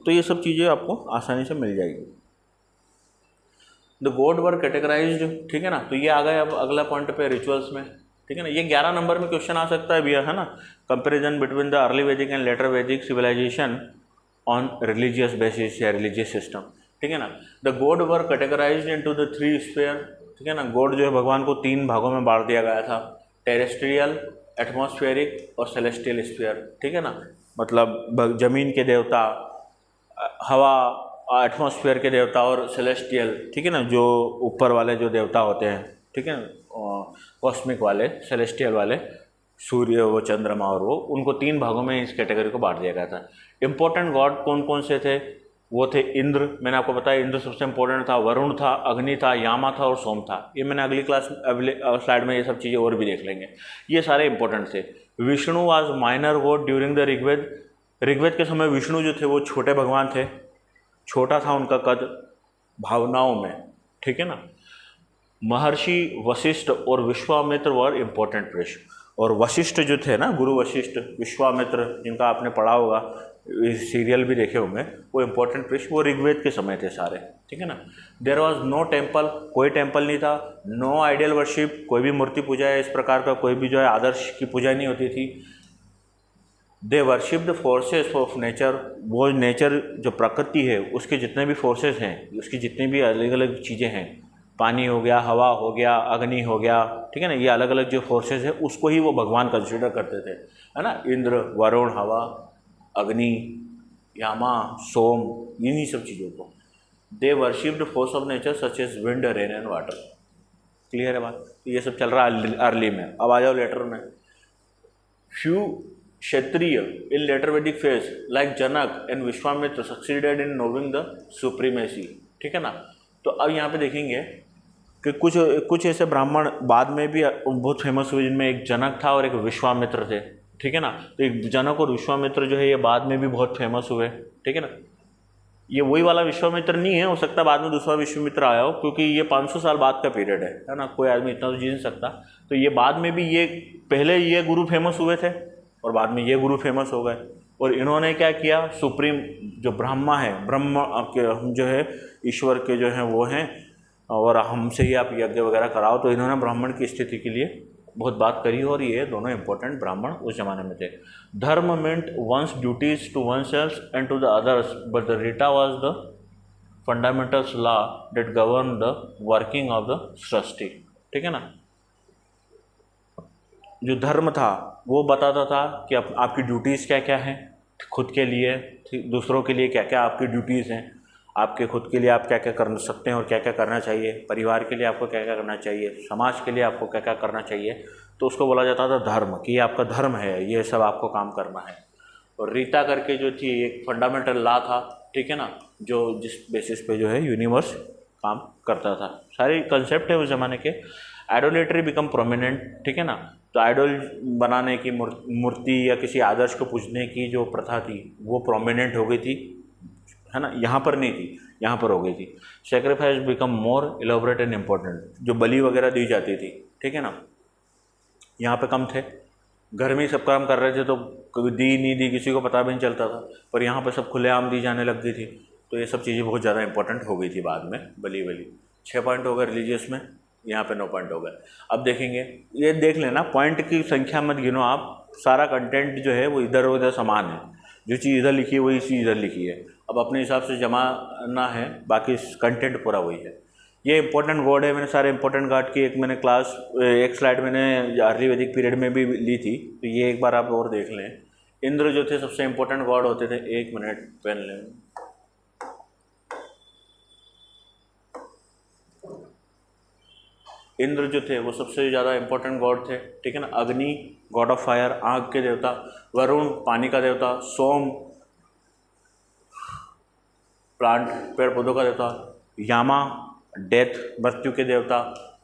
तो ये सब चीज़ें आपको आसानी से मिल जाएगी। द गॉड वर कैटेगराइज्ड, ठीक है ना। तो ये आ गए अब अगला पॉइंट पे रिचुअल्स में, ठीक है ना। ये 11 नंबर में क्वेश्चन आ सकता है भैया, है ना। कंपैरिजन बिटवीन द अर्ली वैदिक एंड लेटर वैदिक सिविलाइजेशन ऑन रिलीजियस बेसिस या रिलीजियस सिस्टम, ठीक है ना। The God were categorised into the 3 sphere, ठीक है ना। गॉड जो है भगवान को 3 भागों में बांट दिया गया था, टेरेस्ट्रियल, एटमॉस्फेरिक और सेलेस्टियल स्फीयर, ठीक है ना। मतलब जमीन के देवता, हवा, एटमॉस्फेयर के देवता और सेलेस्टियल, ठीक है ना, जो ऊपर वाले जो देवता होते हैं, ठीक है, कॉस्मिक वाले, सेलेस्टियल वाले, सूर्य, वो चंद्रमा और वो, उनको 3 भागों में इस कैटेगरी को बांट दिया गया था। इंपॉर्टेंट गॉड कौन कौन से थे, वो थे इंद्र, मैंने आपको बताया इंद्र सबसे इंपॉर्टेंट था, वरुण था, अग्नि था, यामा था और सोम था। ये मैंने अगली क्लास अगले स्लाइड में ये सब चीज़ें और भी देख लेंगे, ये सारे इंपॉर्टेंट थे। Vishnu was minor god during the Rigveda, Rigveda के समय विष्णु जो थे वो छोटे भगवान थे, छोटा था उनका कद भावनाओं में, ठीक है ना। महर्षि वशिष्ठ और विश्वामित्र वर इम्पोर्टेंट ऋषि। और वशिष्ठ जो थे ना, गुरु वशिष्ठ, विश्वामित्र, जिनका आपने पढ़ा होगा, सीरियल भी देखे होंगे, वो इम्पोर्टेंट ऋषि, वो ऋग्वेद के समय थे सारे, ठीक है ना। देयर वॉज नो टेम्पल, कोई टेम्पल नहीं था, नो आइडियल वर्शिप, कोई भी मूर्ति पूजा या इस प्रकार का कोई भी जो है आदर्श की पूजा नहीं होती थी। दे worship the forces of nature, वो नेचर जो प्रकृति है उसके जितने भी फोर्सेस हैं, उसकी जितनी भी अलग अलग चीज़ें हैं, पानी हो गया, हवा हो गया, अग्नि हो गया, ठीक है ना, ये अलग अलग जो फोर्सेस है उसको ही वो भगवान कंसिडर करते थे, है ना। इंद्र, वरुण, हवा, अग्नि, यामा, सोम, इन्हीं सब चीज़ों को। They worship the force of nature such as wind, rain and water. Clear है बात। तो ये सब चल रहा है अर्ली में। अब आ जाओ लेटर में। फ्यू क्षत्रिय इन लेटर वैदिक phase like Janak and Vishwamitra succeeded in नोविंग the supremacy, ठीक है ना। तो अब यहाँ पे देखेंगे कि कुछ ऐसे ब्राह्मण बाद में भी बहुत फेमस हुए, जिनमें एक जनक था और एक विश्वामित्र थे, ठीक है ना। तो एक जनक और विश्वामित्र जो है ये बाद में भी बहुत फेमस हुए, ठीक है ना। ये वही वाला विश्वामित्र नहीं है, हो सकता है बाद में दूसरा विश्वामित्र आया हो, क्योंकि ये 500 साल बाद का पीरियड है ना, कोई आदमी इतना तो जी नहीं सकता। तो ये बाद में भी, ये पहले ये गुरु फेमस हुए थे और बाद में ये गुरु फेमस हो गए। और इन्होंने क्या किया, सुप्रीम जो ब्रह्मा है, ब्रह्म आपके हम जो है ईश्वर के जो हैं वो हैं, और हमसे ही आप यज्ञ वगैरह कराओ, तो इन्होंने ब्राह्मण की स्थिति के लिए बहुत बात करी। और ये दोनों इंपॉर्टेंट ब्राह्मण उस जमाने में थे। Dharma meant one's duties to oneself and to the others, but the rita was the fundamentals law that govern the working of the srishti, ठीक है ना। जो धर्म था वो बताता था कि आपकी ड्यूटीज़ क्या क्या हैं, खुद के लिए, दूसरों के लिए क्या क्या आपकी ड्यूटीज़ हैं, आपके खुद के लिए आप क्या क्या कर सकते हैं और क्या क्या करना चाहिए, परिवार के लिए आपको क्या क्या करना चाहिए, समाज के लिए आपको क्या क्या करना चाहिए। तो उसको बोला जाता था धर्म, कि ये आपका धर्म है, ये सब आपको काम करना है। और रीता करके जो थी एक फंडामेंटल लॉ था, ठीक है ना, जो जिस बेसिस पे जो है यूनिवर्स काम करता था। सारे कंसेप्ट है उस ज़माने के। आइडोलेट्री बिकम प्रोमिनेंट, ठीक है ना। तो आइडल बनाने की, मूर्ति या किसी आदर्श को पूजने की जो प्रथा थी वो प्रोमिनेंट हो गई थी, है ना। यहाँ पर नहीं थी, यहाँ पर हो गई थी। Sacrifice become more elaborate and important, जो बलि वगैरह दी जाती थी, ठीक है ना, यहाँ पे कम थे। घर में ही सब काम कर रहे थे तो कभी दी नहीं दी किसी को पता भी नहीं चलता था, पर यहाँ पर सब खुलेआम दी जाने लग गई थी। तो ये सब चीज़ें बहुत ज़्यादा इंपॉर्टेंट हो गई थी बाद में, बलि 6 पॉइंट हो गए रिलीजियस में, यहाँ पे 9 पॉइंट हो गए। अब देखेंगे, ये देख लेना, पॉइंट की संख्या मत गिनो आप, सारा कंटेंट जो है वो इधर उधर समान है, जो चीज़ इधर लिखी है वही चीज़ इधर लिखी है। अब अपने हिसाब से जमाना है, बाकी कंटेंट पूरा वही है। ये इंपॉर्टेंट गॉड है, मैंने सारे इंपॉर्टेंट गॉड की मैंने क्लास एक स्लाइड मैंने अर्ली वैदिक पीरियड में भी ली थी, तो ये एक बार आप और देख लें। इंद्र जो थे सबसे इंपॉर्टेंट गॉड होते थे। 1 मिनट, पेन लें। इंद्र जो थे वो सबसे ज़्यादा इंपॉर्टेंट गॉड थे, ठीक है ना। अग्नि गॉड ऑफ फायर, आग के देवता। वरुण पानी का देवता। सोम प्लांट, पेड़ पौधों का देवता। यामा डेथ, मृत्यु के देवता।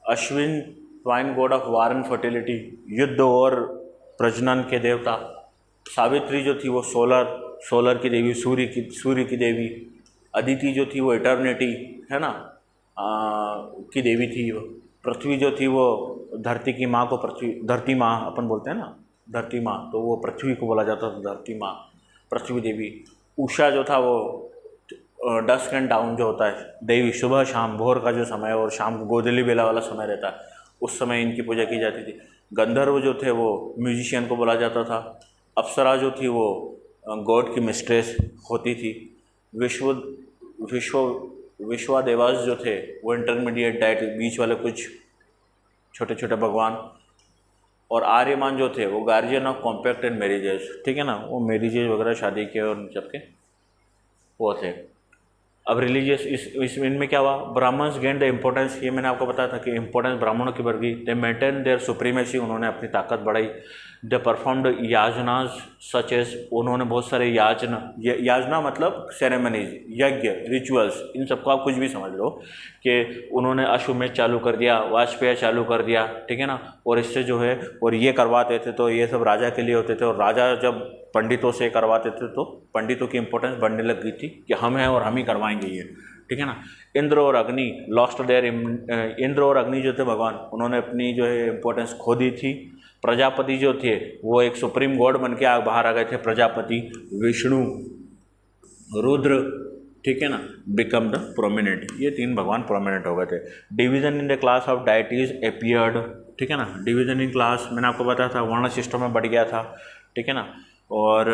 Ashwin swine God of war and fertility, युद्ध और प्रजनन के देवता। सावित्री जो थी वो सोलर की देवी, सूर्य की देवी। अदिति जो थी वो इटर्निटी, है ना, की देवी थी वो। पृथ्वी जो थी वो धरती की माँ को धरती माँ अपन बोलते हैं ना, धरती माँ, तो वो पृथ्वी को बोला जाता था धरती माँ, पृथ्वी देवी। उषा जो था वो डस्क एंड डाउन जो होता है देवी, सुबह शाम, भोर का जो समय और शाम को गोधूली बेला वाला समय रहता है, उस समय इनकी पूजा की जाती थी। गंधर्व जो थे वो म्यूजिशियन को बोला जाता था। अप्सरा जो थी वो गॉड की मिस्ट्रेस होती थी। विश्वादेवास जो थे वो इंटरमीडिएट डाइट, बीच वाले कुछ छोटे छोटे भगवान। और आर्यमान जो थे वो guardian of compact and marriages, ठीक है ना, वो मैरिजेज वगैरह शादी के और सबके वो थे। अब रिलीजियस इनमें क्या हुआ, ब्राह्मण्स गेन द इम्पोर्टेंस, ये मैंने आपको बताया था कि इम्पोर्टेंस ब्राह्मणों की बढ़ गई। दे मेंटेन देयर सुप्रीमेसी, उन्होंने अपनी ताकत बढ़ाई। दे परफॉर्म्ड याजनाज सच एज, उन्होंने बहुत सारे याजना मतलब सेरेमनीज, यज्ञ, रिचुअल्स, इन सबको आप कुछ भी समझ लो कि उन्होंने अश्वमेध चालू कर दिया, वाजपेय चालू कर दिया, ठीक है ना। और इससे जो है और ये करवाते थे तो ये सब राजा के लिए होते थे, और राजा जब पंडितों से करवाते थे तो पंडितों की इंपॉर्टेंस बढ़ने लग गई थी कि हम हैं और हम ही करवाएंगे ये, ठीक है ना। इंद्र और अग्नि लॉस्ट देयर, इंद्र और अग्नि जो थे भगवान, उन्होंने अपनी जो है इंपॉर्टेंस खो दी थी। प्रजापति जो थे वो एक सुप्रीम गॉड बन के बाहर आ गए थे, प्रजापति, विष्णु, रुद्र, ठीक है ना, बिकम द प्रोमिनेंट, ये 3 भगवान प्रोमिनेंट हो गए थे। Division in the class of deities appeared, ठीक है ना, डिवीजन इन क्लास मैंने आपको बताया था, वर्ण सिस्टम में बढ़ गया था, ठीक है ना। और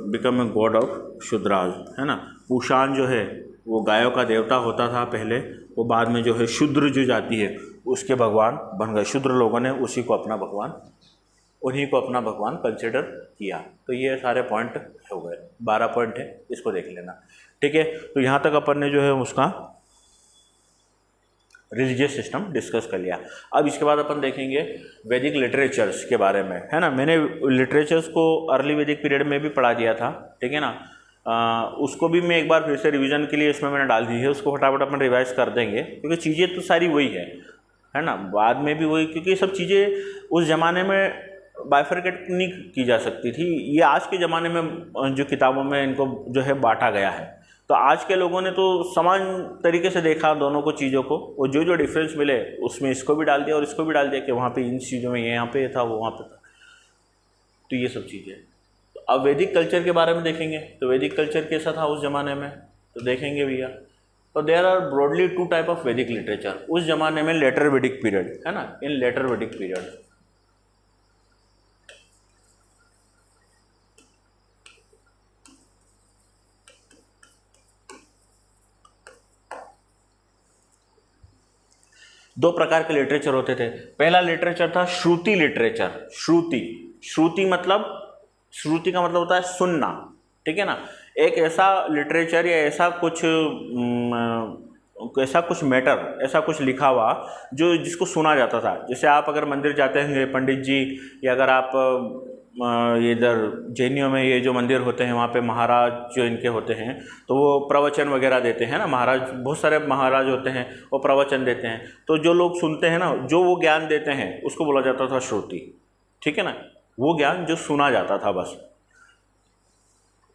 become a god of Shudras, है ना। पूषान जो है वो गायों का देवता होता था पहले, वो बाद में जो है शूद्र जो जाति है उसके भगवान बन गए। शूद्र लोगों ने उसी को अपना भगवान, उन्हीं को अपना भगवान कंसिडर किया। तो ये सारे पॉइंट हो गए, 12 पॉइंट है, इसको देख लेना, ठीक है। तो यहाँ तक अपन ने जो है उसका रिलीजियस सिस्टम डिस्कस कर लिया। अब इसके बाद अपन देखेंगे वैदिक लिटरेचर्स के बारे में, है ना। मैंने लिटरेचर्स को अर्ली वैदिक पीरियड में भी पढ़ा दिया था, ठीक है ना। उसको भी मैं एक बार फिर से रिवीजन के लिए इसमें मैंने डाल दी है, उसको फटाफट अपन रिवाइज कर देंगे, क्योंकि चीज़ें तो सारी वही है ना, बाद में भी वही, क्योंकि सब चीज़ें उस ज़माने में बाइफरकेट नहीं की जा सकती थी। ये आज के ज़माने में जो किताबों में इनको जो है बांटा गया है, तो आज के लोगों ने तो समान तरीके से देखा दोनों को, चीज़ों को, और जो जो डिफरेंस मिले उसमें इसको भी डाल दिया और इसको भी डाल दिया कि वहाँ पे इन चीज़ों में ये यहाँ पे था, वो वहाँ पे था। तो ये सब चीज़ें। तो अब वैदिक कल्चर के बारे में देखेंगे, तो वैदिक कल्चर कैसा था उस ज़माने में, तो देखेंगे भैया। तो there are broadly 2 type of Vedic literature उस ज़माने में। लेटर वैदिक पीरियड, है ना, इन लेटर वैदिक पीरियड दो प्रकार के लिटरेचर होते थे। पहला लिटरेचर था श्रुति लिटरेचर। श्रुति मतलब, श्रुति का मतलब होता है सुनना, ठीक है ना। एक ऐसा लिटरेचर या ऐसा कुछ मैटर, ऐसा कुछ लिखा हुआ जो जिसको सुना जाता था। जैसे आप अगर मंदिर जाते हैं पंडित जी, या अगर आप इधर जैनियों में ये जो मंदिर होते हैं वहाँ पे महाराज जो इनके होते हैं, तो वो प्रवचन वगैरह देते हैं ना, महाराज, बहुत सारे महाराज होते हैं, वो प्रवचन देते हैं। तो जो लोग सुनते हैं ना, जो वो ज्ञान देते हैं उसको बोला जाता था श्रुति, ठीक है ना, वो ज्ञान जो सुना जाता था बस।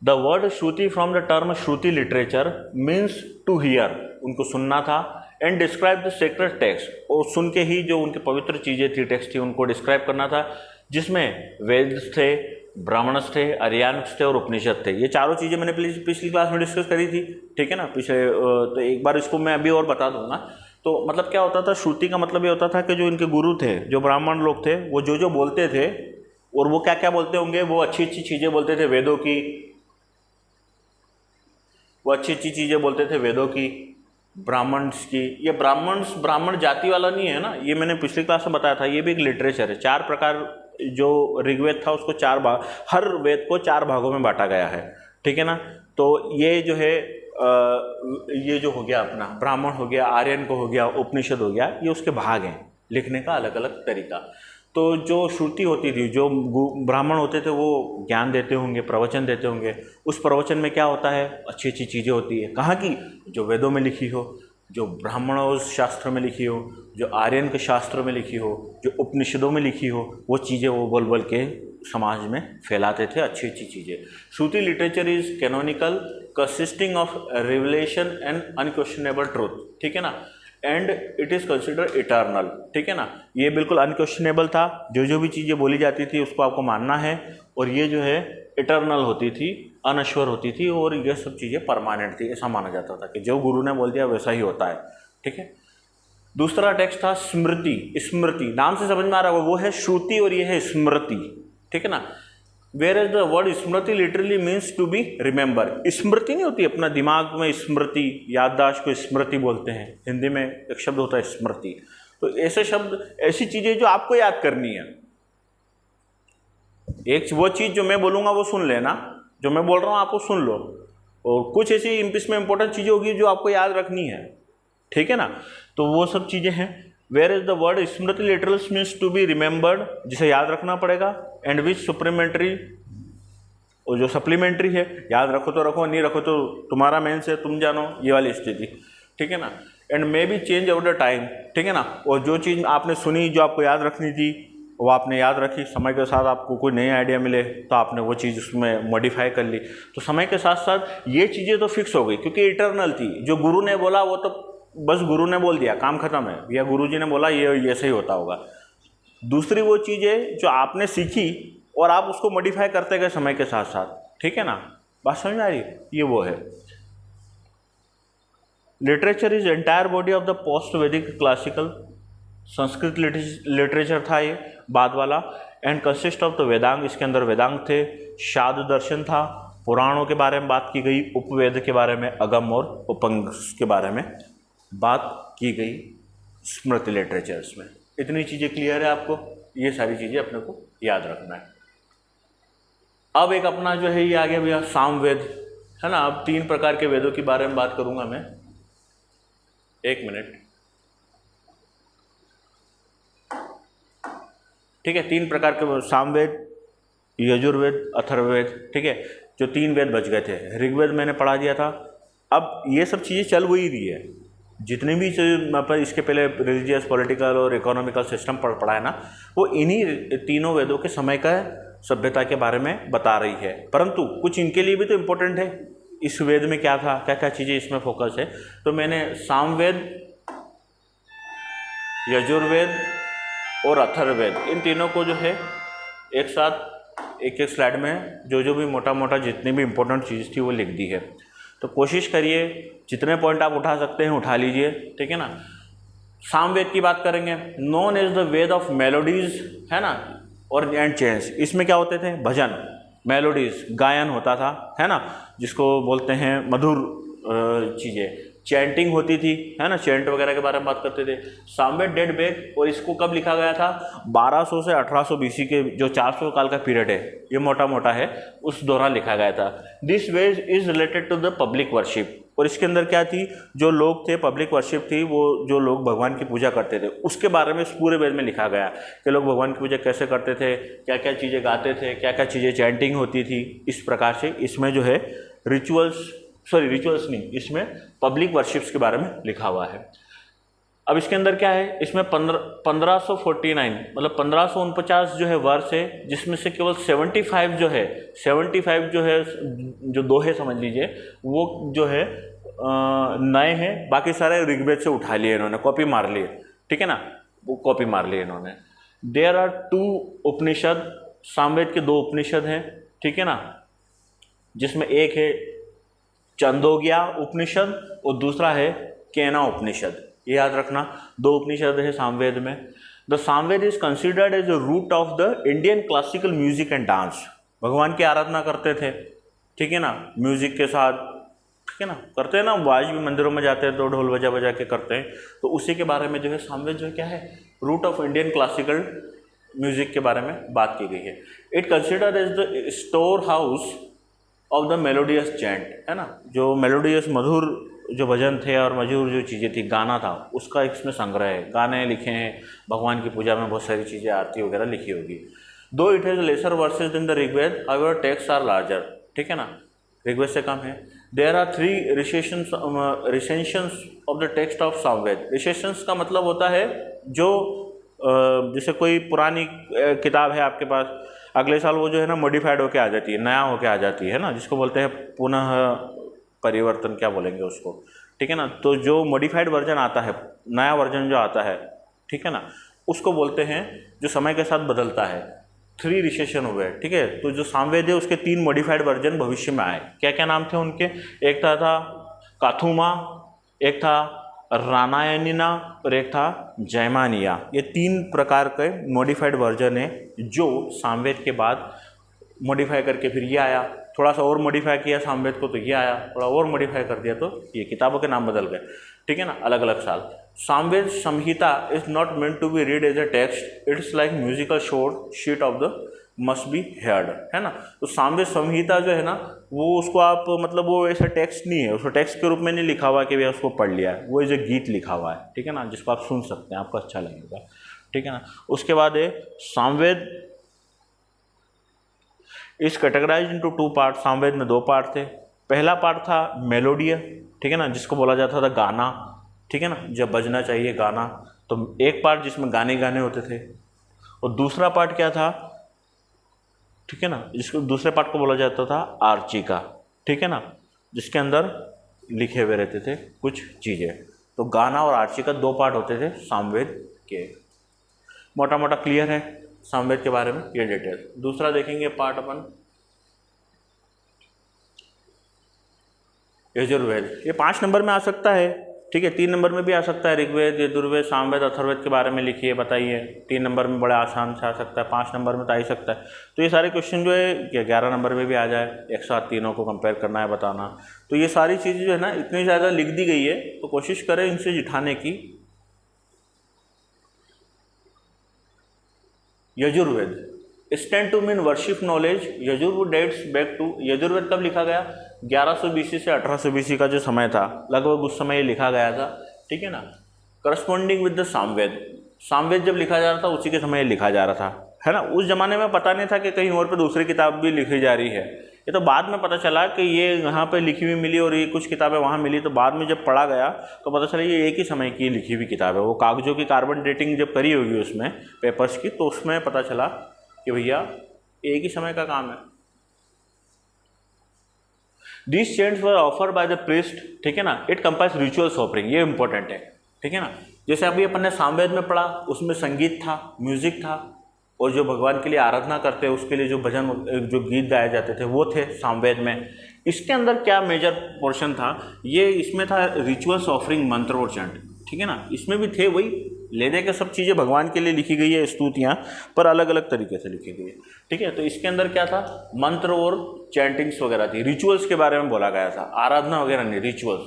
The word Shruti from the term Shruti literature means to hear, उनको सुनना था, and describe the sacred text, और सुन के ही जो उनकी पवित्र चीज़ें थी, टेक्स्ट थी, उनको डिस्क्राइब करना था, जिसमें वेद थे, ब्राह्मणस थे, आर्यान्स थे और उपनिषद थे। ये चारों चीज़ें मैंने पिछली क्लास में डिस्कस करी थी, ठीक है ना, पिछले। तो एक बार इसको मैं अभी और बता दूंगा। तो मतलब क्या होता था, श्रुति का मतलब ये होता था कि जो इनके गुरु थे, जो ब्राह्मण लोग थे, वो जो जो बोलते थे, और वो क्या क्या बोलते होंगे, वो अच्छी अच्छी चीज़ें बोलते थे वेदों की, वो अच्छी अच्छी चीज़ें बोलते थे वेदों की, ब्राह्मण्स की। ये ब्राह्मण जाति वाला नहीं है ना, ये मैंने पिछली क्लास में बताया था, ये भी एक लिटरेचर है। 4 प्रकार, जो ऋग्वेद था उसको 4 भाग, हर वेद को 4 भागों में बांटा गया है, ठीक है ना। तो ये जो है ये जो हो गया अपना ब्राह्मण हो गया, आर्यन को हो गया, उपनिषद हो गया, ये उसके भाग हैं, लिखने का अलग अलग तरीका। तो जो श्रुति होती थी, जो ब्राह्मण होते थे वो ज्ञान देते होंगे, प्रवचन देते होंगे। उस प्रवचन में क्या होता है, अच्छी अच्छी चीज़ें होती है, कहाँ की, जो वेदों में लिखी हो, जो ब्राह्मणों शास्त्र में लिखी हो, जो आर्यन के शास्त्रों में लिखी हो, जो उपनिषदों में लिखी हो, वो चीज़ें वो बोल बोल के समाज में फैलाते थे, अच्छी अच्छी चीज़ें। Shruti literature is canonical, consisting of revelation and unquestionable truth, ठीक है ना, and it is consider eternal, ठीक है ना। ये बिल्कुल अनक्वेश्चनेबल था, जो जो भी चीज़ें बोली जाती थी उसको आपको मानना है, और ये जो है इटर्नल होती थी, अनश्वर होती थी, और ये सब चीज़ें परमानेंट थी, ऐसा माना जाता था कि जो गुरु ने बोल दिया वैसा ही होता है, ठीक है। दूसरा टेक्स्ट था स्मृति, नाम से समझ में आ रहा होगा, वो है श्रुति और ये है स्मृति, ठीक है ना। Where is the word smriti literally means to be remember. Smriti नहीं होती अपना दिमाग में स्मृति, याददाश्त को स्मृति बोलते हैं, हिंदी में एक शब्द होता है स्मृति। तो ऐसे शब्द, ऐसी चीज़ें जो आपको याद करनी है, एक वो चीज़ जो मैं बोलूँगा वो सुन लेना, जो मैं बोल रहा हूँ आपको सुन लो, और कुछ ऐसी इसमें इंपॉर्टेंट चीज़ें होगी जो आपको याद रखनी है, ठीक है ना। तो वो सब चीज़ें हैं। Where is the word Smriti literals means to be remembered, जिसे याद रखना पड़ेगा, एंड विच सुप्रीमेंट्री, और जो सप्लीमेंट्री है, याद रखो तो रखो, नहीं रखो तो तुम्हारा मेंस है, तुम जानो, ये वाली स्थिति, ठीक है ना। And may be change over the time, ठीक है ना। और जो चीज़ आपने सुनी, जो आपको याद रखनी थी, वो आपने याद रखी, समय के साथ आपको कोई नई आइडिया मिले तो आपने वो चीज़ उसमें मॉडिफाई कर ली। तो समय के साथ साथ ये चीज़ें तो फिक्स हो गई, क्योंकि इटरनल थी। जो गुरु ने बोला वो तो बस गुरु ने बोल दिया, काम खत्म है, या गुरु जी ने बोला ये ऐसे ही होता होगा। दूसरी वो चीज़ें जो आपने सीखी और आप उसको मॉडिफाई करते गए समय के साथ साथ, ठीक है ना। बात समझ में आ रही, ये वो है। Literature is entire body of the post वैदिक क्लासिकल, संस्कृत लिटरेचर था ये बाद वाला, and consist of the Vedang, इसके अंदर वेदांग थे, शाद दर्शन था, पुराणों के बारे में बात की गई, उपवेद के बारे में, अगम और उपंग के बारे में बात की गई स्मृति लिटरेचर्स में। इतनी चीज़ें क्लियर है आपको, ये सारी चीज़ें अपने को याद रखना है। अब एक अपना जो है ये आ गया भैया सामवेद, है ना। अब 3 प्रकार के वेदों के बारे में बात करूंगा मैं, 1 मिनट, ठीक है। 3 प्रकार के सामवेद, यजुर्वेद, अथर्ववेद, ठीक है। जो 3 वेद बच गए थे, ऋग्वेद मैंने पढ़ा दिया था। अब ये सब चीज़ें चल वही रही है, जितने भी मतलब इसके पहले रिलीजियस, पॉलिटिकल और इकोनॉमिकल सिस्टम पढ़ा है ना, वो इन्हीं तीनों वेदों के समय का सभ्यता के बारे में बता रही है। परंतु कुछ इनके लिए भी तो इम्पोर्टेंट है, इस वेद में क्या था, क्या क्या चीज़ें इसमें फोकस है। तो मैंने सामवेद, यजुर्वेद और अथर्ववेद, इन तीनों को जो है एक साथ एक स्लाइड में जो भी मोटा मोटा जितनी भी इम्पोर्टेंट चीज़ थी वो लिख दी है। तो कोशिश करिए जितने पॉइंट आप उठा सकते हैं उठा लीजिए, ठीक है ना। सामवेद की बात करेंगे, known as the Veda of melodies, है ना, और एंड चेंज। इसमें क्या होते थे, भजन, मेलोडीज, गायन होता था, है ना, जिसको बोलते हैं मधुर चीज़ें, चैंटिंग होती थी, है ना, चैंट वगैरह के बारे में बात करते थे। सामवेद डेट बैक, और इसको कब लिखा गया था, 1200 से 1800 BC के जो 400 काल का पीरियड है, ये मोटा मोटा है, उस दौरान लिखा गया था। This Veda is related to the public worship, और इसके अंदर क्या थी, जो लोग थे, पब्लिक वर्शिप थी, वो जो लोग भगवान की पूजा करते थे, उसके बारे में इस पूरे वेद में लिखा गया कि लोग भगवान की पूजा कैसे करते थे, क्या क्या चीज़ें गाते थे, क्या क्या चीज़ें चैंटिंग होती थी। इस प्रकार से इसमें जो है रिचुअल्स नहीं, इसमें पब्लिक वर्शिप्स के बारे में लिखा हुआ है। अब इसके अंदर क्या है, इसमें 1549 मतलब 1549 जो है वर्ष है, जिसमें से केवल 75 जो है जो दोहे समझ लीजिए, वो जो है नए हैं, बाकी सारे ऋग्वेद से उठा लिए इन्होंने, कॉपी मार लिए, ठीक है ना, वो कॉपी मार लिए इन्होंने। देयर आर 2 उपनिषद, सामवेद के 2 उपनिषद हैं, ठीक है ना, जिसमें एक है चंदोग्या उपनिषद और दूसरा है केना उपनिषद। ये याद रखना, 2 उपनिषद है सामवेद में। The Samaveda is considered as the root of the Indian classical music and dance. भगवान की आराधना करते थे, ठीक है ना, म्यूजिक के साथ, ठीक है ना, करते हैं ना, आज भी मंदिरों में जाते हैं तो ढोल बजा बजा के करते हैं। तो उसी के बारे में जो है सामवेद जो क्या है, root of Indian classical music के बारे में बात की गई है। It considered as the storehouse of the melodious chant, है ना, जो मेलोडियस मधुर जो भजन थे और मधुर जो चीज़ें थी, गाना था, उसका इसमें संग्रह है। गाने लिखे हैं, भगवान की पूजा में बहुत सारी चीज़ें, आरती वगैरह लिखी होगी। Though it has lesser verses in the Rigveda, however text are larger, ठीक है ना, ऋग्वेद से कम है। There are 3 recensions of the text of Samaveda. Recensions का मतलब होता है जो जैसे कोई पुरानी किताब है आपके पास, अगले साल वो जो है ना मॉडिफाइड होके आ जाती है, नया होके आ जाती है ना, जिसको बोलते हैं पुनः परिवर्तन, क्या बोलेंगे उसको, ठीक है ना। तो जो मॉडिफाइड वर्जन आता है, नया वर्जन जो आता है, ठीक है ना, उसको बोलते हैं जो समय के साथ बदलता है। 3 रिसेशन हुए, ठीक है। तो जो सामवेद है उसके 3 मॉडिफाइड वर्जन भविष्य में आए। क्या क्या नाम थे उनके, एक था काथुमा, एक था रानायनिना और एक था जयमानिया। ये 3 प्रकार के मॉडिफाइड वर्जन है जो सामवेद के बाद मॉडिफाई करके फिर ये आया, थोड़ा सा और मॉडिफाई किया सामवेद को तो ये आया, थोड़ा और मॉडिफाई कर दिया तो ये, किताबों के नाम बदल गए, ठीक है ना, अलग अलग साल। Samaveda Samhita is not meant to be read as a text, it's like musical score sheet of the must be heard, है ना। तो सामवेद संहिता जो है ना वो उसको आप मतलब वो ऐसा टेक्स्ट नहीं है, उसको टेक्स्ट के रूप में नहीं लिखा हुआ कि भैया उसको पढ़ लिया है, वो जो गीत लिखा हुआ है, ठीक है ना, जिसको आप सुन सकते हैं, आपको अच्छा लगेगा, ठीक है ना। उसके बाद है सामवेद इस कैटेगराइज इनटू 2 पार्ट। सामवेद में 2 पार्ट थे। पहला पार्ट था मेलोडिया, ठीक है ना, जिसको बोला जाता था गाना, ठीक है ना, जब बजना चाहिए गाना, तो एक पार्ट जिसमें गाने गाने होते थे। और दूसरा पार्ट क्या था, ठीक है ना, जिसको दूसरे पार्ट को बोला जाता था आर्चिका, ठीक है ना, जिसके अंदर लिखे हुए रहते थे कुछ चीज़ें। तो गाना और आर्चिका 2 पार्ट होते थे सामवेद के। मोटा मोटा क्लियर है सामवेद के बारे में ये डिटेल। दूसरा देखेंगे पार्ट अपन यजुर्वेद। ये 5 नंबर में आ सकता है, ठीक है, 3 नंबर में भी आ सकता है। ऋग्वेद, यजुर्वेद, सामवेद, अथर्ववेद के बारे में लिखिए, बताइए। 3 नंबर में बड़े आसान से आ सकता है, 5 नंबर में तो आ ही सकता है। तो ये सारे क्वेश्चन जो है 11 नंबर में भी आ जाए, एक साथ तीनों को कंपेयर करना है, बताना। तो ये सारी चीज़ें जो है ना इतनी ज़्यादा लिख दी गई है, तो कोशिश करें इनसे जिठाने की। Yajurveda stand to mean worship knowledge. Yajurveda dates back to, Yajurveda कब लिखा गया, 1100 BC से 1800 BC का जो समय था, लगभग उस समय ये लिखा गया था, ठीक है ना। Corresponding with the Samaveda, Samaveda जब लिखा जा रहा था उसी के समय लिखा जा रहा था, है ना। उस जमाने में पता नहीं था कि कहीं और पे दूसरी किताब भी लिखी जा रही है। ये तो बाद में पता चला कि ये यहाँ पे लिखी हुई मिली और ये कुछ किताबें वहाँ मिली, तो बाद में जब पढ़ा गया तो पता चला ये एक ही समय की लिखी हुई किताब है। वो कागजों की कार्बन डेटिंग जब करी होगी उसमें पेपर्स की, तो उसमें पता चला कि भैया एक ही समय का काम है। These chants were offered by the priest, ठीक है ना। इट कंपाइज रिचुअल्स ऑफरिंग, ये इंपॉर्टेंट है, ठीक है ना। जैसे अभी अपन ने सामवेद में पढ़ा, उसमें संगीत था, म्यूजिक था, और जो भगवान के लिए आराधना करते हैं उसके लिए जो भजन, जो गीत गाए जाते थे वो थे सामवेद में। इसके अंदर क्या मेजर पोर्शन था, ये इसमें था रिचुअल्स ऑफरिंग, मंत्र और चैंट, ठीक है ना। इसमें भी थे वही ले दे के सब चीज़ें भगवान के लिए लिखी गई है, स्तुतियाँ, पर अलग अलग तरीके से लिखी गई है, ठीक है। तो इसके अंदर क्या था, मंत्र और चैंटिंग्स वगैरह थी, रिचुअल्स के बारे में बोला गया था, आराधना वगैरह नहीं, rituals.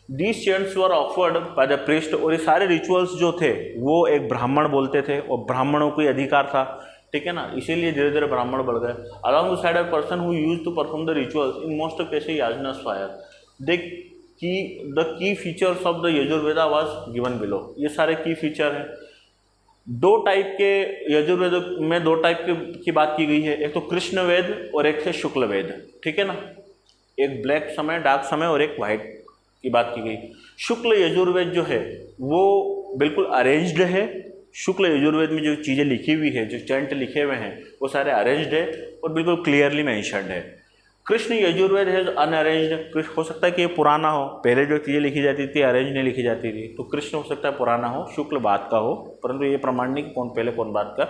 These chants were offered by the priest, और ये सारे रिचुअल्स जो थे वो एक ब्राह्मण बोलते थे, और ब्राह्मणों को अधिकार था, ठीक है ना, इसीलिए धीरे धीरे ब्राह्मण बढ़ गए। Along the side of person who used to perform the rituals in most of cases yajnas fire they key the key features of the Yajurveda was given below. ये सारे की फीचर हैं। 2 टाइप के यजुर्वेद में 2 टाइप की बात की गई है, एक तो कृष्ण वेद और एक है शुक्ल वेद, ठीक है ना। एक ब्लैक समय, डार्क समय, और एक वाइट की बात की गई। शुक्ल यजुर्वेद जो है वो बिल्कुल अरेंज्ड है। शुक्ल यजुर्वेद में जो चीज़ें लिखी हुई है, जो चैंट लिखे हुए हैं, वो सारे अरेंज्ड है और बिल्कुल क्लियरली मेंशन्ड है। कृष्ण यजुर्वेद है अनअरेंज्ड, हो सकता है कि ये पुराना हो, पहले जो चीज़ें लिखी जाती थी अरेंज नहीं लिखी जाती थी, तो कृष्ण हो सकता है पुराना हो, शुक्ल बाद का हो, परंतु ये प्रमाण नहीं कि कौन पहले कौन बाद का।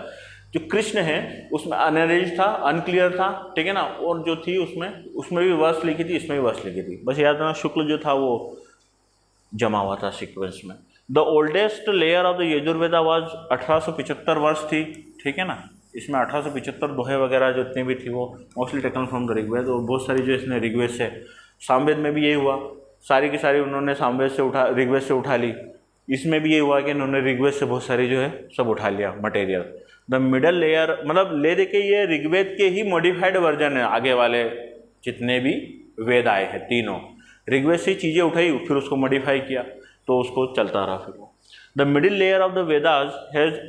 जो कृष्ण है उसमें अनअरेंज था, अनक्लियर था, ठीक है ना। और जो थी उसमें भी वर्ष लिखी थी, इसमें भी वर्ष लिखी थी, बस याद रखना शुक्ल जो था वो जमा हुआ था सीक्वेंस में। The oldest layer of the Yajurveda was 1875 वर्ष थी, ठीक है ना। इसमें 1875 दोहे वगैरह जो इतनी भी थी वो mostly taken from the Rigveda, और बहुत सारी जो इसने ऋग्वेद से, सामवेद में भी यही हुआ, सारी की सारी उन्होंने सामवेद से ऋग्वेद से उठा ली। इसमें भी यही हुआ कि इन्होंने ऋग्वेद से बहुत सारी जो है सब उठा लिया मटेरियल। द मिडल लेयर मतलब ले दे के ये ऋग्वेद के ही मॉडिफाइड वर्जन है, आगे वाले जितने भी वेद आए हैं तीनों ऋग्वेद से चीज़ें उठाई, फिर उसको मॉडिफाई किया, तो उसको चलता रहा फिर वो। The middle layer of the Vedas has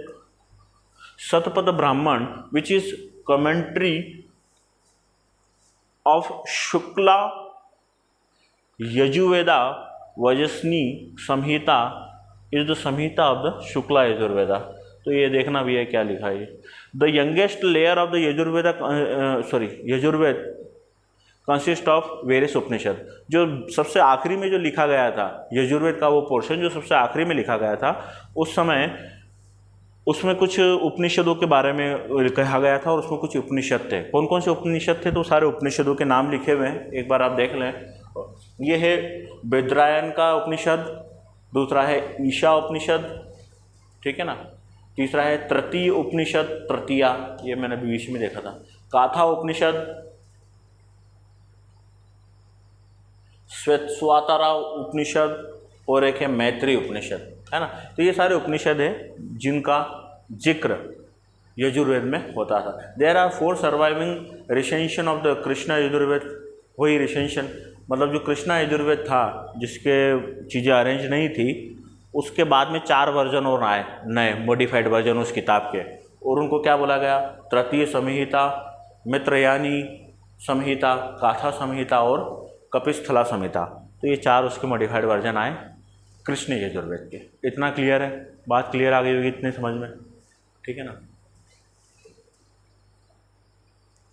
Shatapatha Brahmana which is commentary of Shukla Yajurveda Vajasaneyi Samhita is the Samhita of the Shukla Yajurveda. तो ये देखना भी है क्या लिखा है। The youngest layer of the Yajurveda Yajurveda consist of various Upanishad. जो सबसे आखिरी में जो लिखा गया था यजुर्वेद का वो पोर्शन जो सबसे आखिरी में लिखा गया था, उस समय उसमें कुछ उपनिषदों के बारे में कहा गया था, और उसमें कुछ उपनिषद थे। कौन कौन से उपनिषद थे, तो सारे उपनिषदों के नाम लिखे हुए हैं, एक बार आप देख लें। ये है वेदरायन का उपनिषद, दूसरा है ईशा उपनिषद, ठीक है ना, तीसरा है तृतीय उपनिषद, तृतीया, ये मैंने बीच में देखा था, काथा उपनिषद, श्वेतस्वतरा उपनिषद, और एक है मैत्री उपनिषद, है ना। तो ये सारे उपनिषद हैं जिनका जिक्र यजुर्वेद में होता था। There are 4 surviving recension of the Krishna Yajurveda. वही रिसेंशन मतलब जो कृष्णा यजुर्वेद था जिसके चीज़ें अरेंज नहीं थी, उसके बाद में 4 वर्जन और आए, नए मॉडिफाइड वर्जन उस किताब के, और उनको क्या बोला गया, तृतीय संहिता, मित्रयानी संहिता, गाथा संहिता और कपिस्थला संहिता। तो ये 4 उसके मॉडिफाइड वर्जन आए कृष्ण यजुर्वेद के। इतना क्लियर है, बात क्लियर आ गई होगी इतने समझ में, ठीक है ना।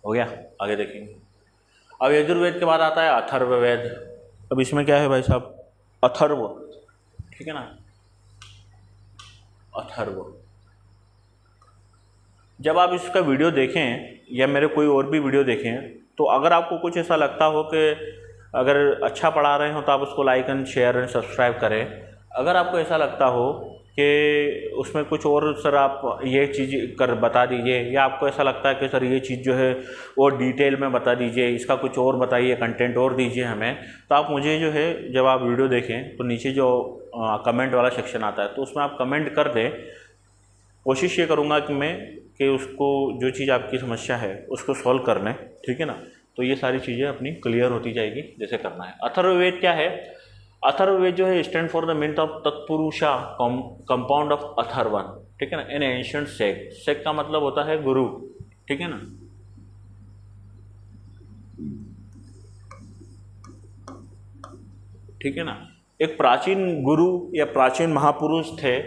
हो गया, आगे देखेंगे। अब यजुर्वेद के बाद आता है अथर्ववेद। अब इसमें क्या है भाई साहब, अथर्व, ठीक है ना, अथर्व। जब आप इसका वीडियो देखें या मेरे कोई और भी वीडियो देखें, तो अगर आपको कुछ ऐसा लगता हो कि अगर अच्छा पढ़ा रहे हो तो आप उसको like and share and subscribe करें। अगर आपको ऐसा लगता हो कि उसमें कुछ और सर आप ये चीज़ कर बता दीजिए, या आपको ऐसा लगता है कि सर ये चीज़ जो है वो डिटेल में बता दीजिए, इसका कुछ और बताइए, कंटेंट और दीजिए हमें, तो आप मुझे जो है जब आप वीडियो देखें तो नीचे जो कमेंट वाला सेक्शन आता है तो उसमें आप कमेंट कर दें। कोशिश ये करूँगा कि मैं कि उसको जो चीज़ आपकी समस्या है उसको सॉल्व कर लें, ठीक है ना। तो ये सारी चीज़ें अपनी क्लियर होती जाएगी जैसे करना है। अथर्ववेद क्या है, अथर्ववेद जो है stand for the meaning of tatpurusha compound of Atharvan, ठीक है ना, एन एंशिएंट सेक्ट। सेक्ट का मतलब होता है गुरु, ठीक है ना। ठीक है ना, एक प्राचीन गुरु या प्राचीन महापुरुष थे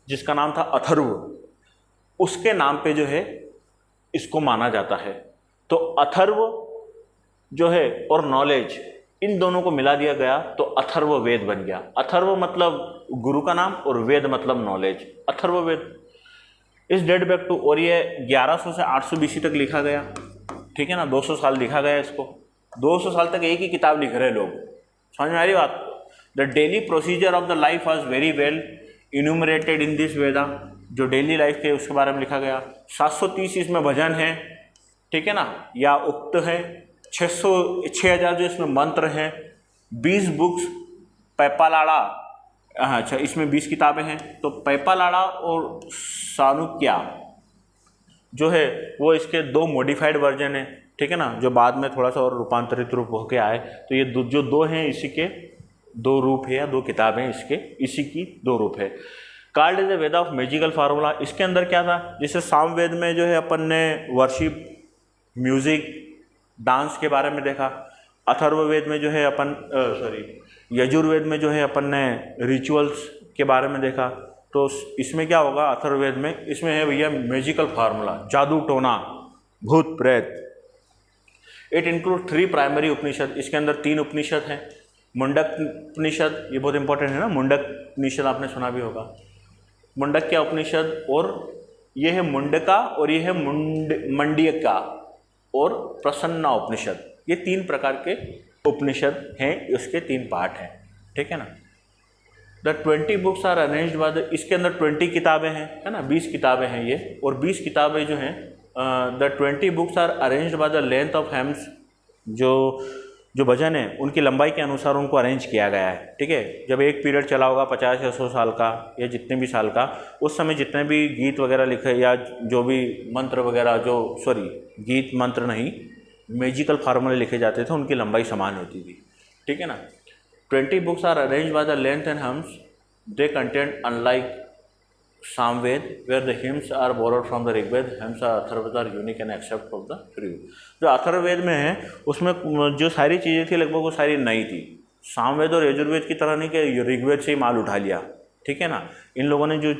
जिसका नाम था अथर्व, उसके नाम पे जो है इसको माना जाता है। तो अथर्व जो है और नॉलेज, इन दोनों को मिला दिया गया तो अथर्व वेद बन गया। अथर्व मतलब गुरु का नाम और वेद मतलब नॉलेज, अथर्व वेद। इस डेट बैक टू, और ये 1100 से 800 BC तक लिखा गया, ठीक है ना, 200 साल लिखा गया इसको। 200 साल तक एक ही किताब लिख रहे लोग, समझ में आ रही बात। The daily procedure of the life was very well enumerated in this Veda. जो डेली लाइफ के उसके बारे में लिखा गया। 730 इसमें भजन है, ठीक है ना, या उक्त है। 6000 जो इसमें मंत्र हैं। 20 बुक्स पैपालाड़ा, अच्छा इसमें 20 किताबें हैं। तो पैपालाड़ा और सानुक्या जो है वो इसके 2 मॉडिफाइड वर्जन है, ठीक है ना, जो बाद में थोड़ा सा और रूपांतरित रूप होके आए। तो ये जो 2 हैं इसी के 2 रूप है, या 2 किताबें इसके इसी की 2 रूप है। कार्ड is a Veda of magical formula. इसके अंदर क्या था, जैसे सामवेद में जो है अपन ने वर्शिप, म्यूजिक, डांस के बारे में देखा। अथर्ववेद में जो है अपन यजुर्वेद में जो है अपन ने रिचुअल्स के बारे में देखा। तो इसमें क्या होगा अथर्ववेद में, इसमें है भैया मैजिकल फार्मूला, जादू टोना, भूत प्रेत। इट इंक्लूड 3 प्राइमरी उपनिषद। इसके अंदर 3 उपनिषद हैं। मुंडक उपनिषद, ये बहुत इंपॉर्टेंट है ना, मुंडक उपनिषद आपने सुना भी होगा। मुंडक क्या उपनिषद, और ये है मुंडका, और ये है मंडियका और प्रसन्ना उपनिषद। ये 3 प्रकार के उपनिषद हैं, उसके 3 पार्ट हैं, ठीक है ना। The 20 books are arranged by the, इसके अंदर 20 किताबें हैं, है ना, 20 किताबें हैं ये। और 20 किताबें जो हैं, the 20 books are arranged by the length of hymns. जो भजन है उनकी लंबाई के अनुसार उनको अरेंज किया गया है, ठीक है। जब एक पीरियड चला होगा 50 या 100 साल का, या जितने भी साल का, उस समय जितने भी गीत वगैरह लिखे या जो भी मंत्र वगैरह, गीत मंत्र नहीं, मैजिकल फार्मूले लिखे जाते थे, उनकी लंबाई समान होती थी, ठीक है ना। 20 books are arrange by the length and hymns. The content unlike Samaveda where the hymns are borrowed from the Rigveda, hymns are Atharvaveda are unique and except from the Rigveda. जो अथर्ववेद में है उसमें जो सारी चीज़ें थी लगभग वो सारी नई थी। सामवेद और यजुर्वेद की तरह नहीं कि ऋग्वेद से ही माल उठा लिया, ठीक है ना। इन लोगों ने जो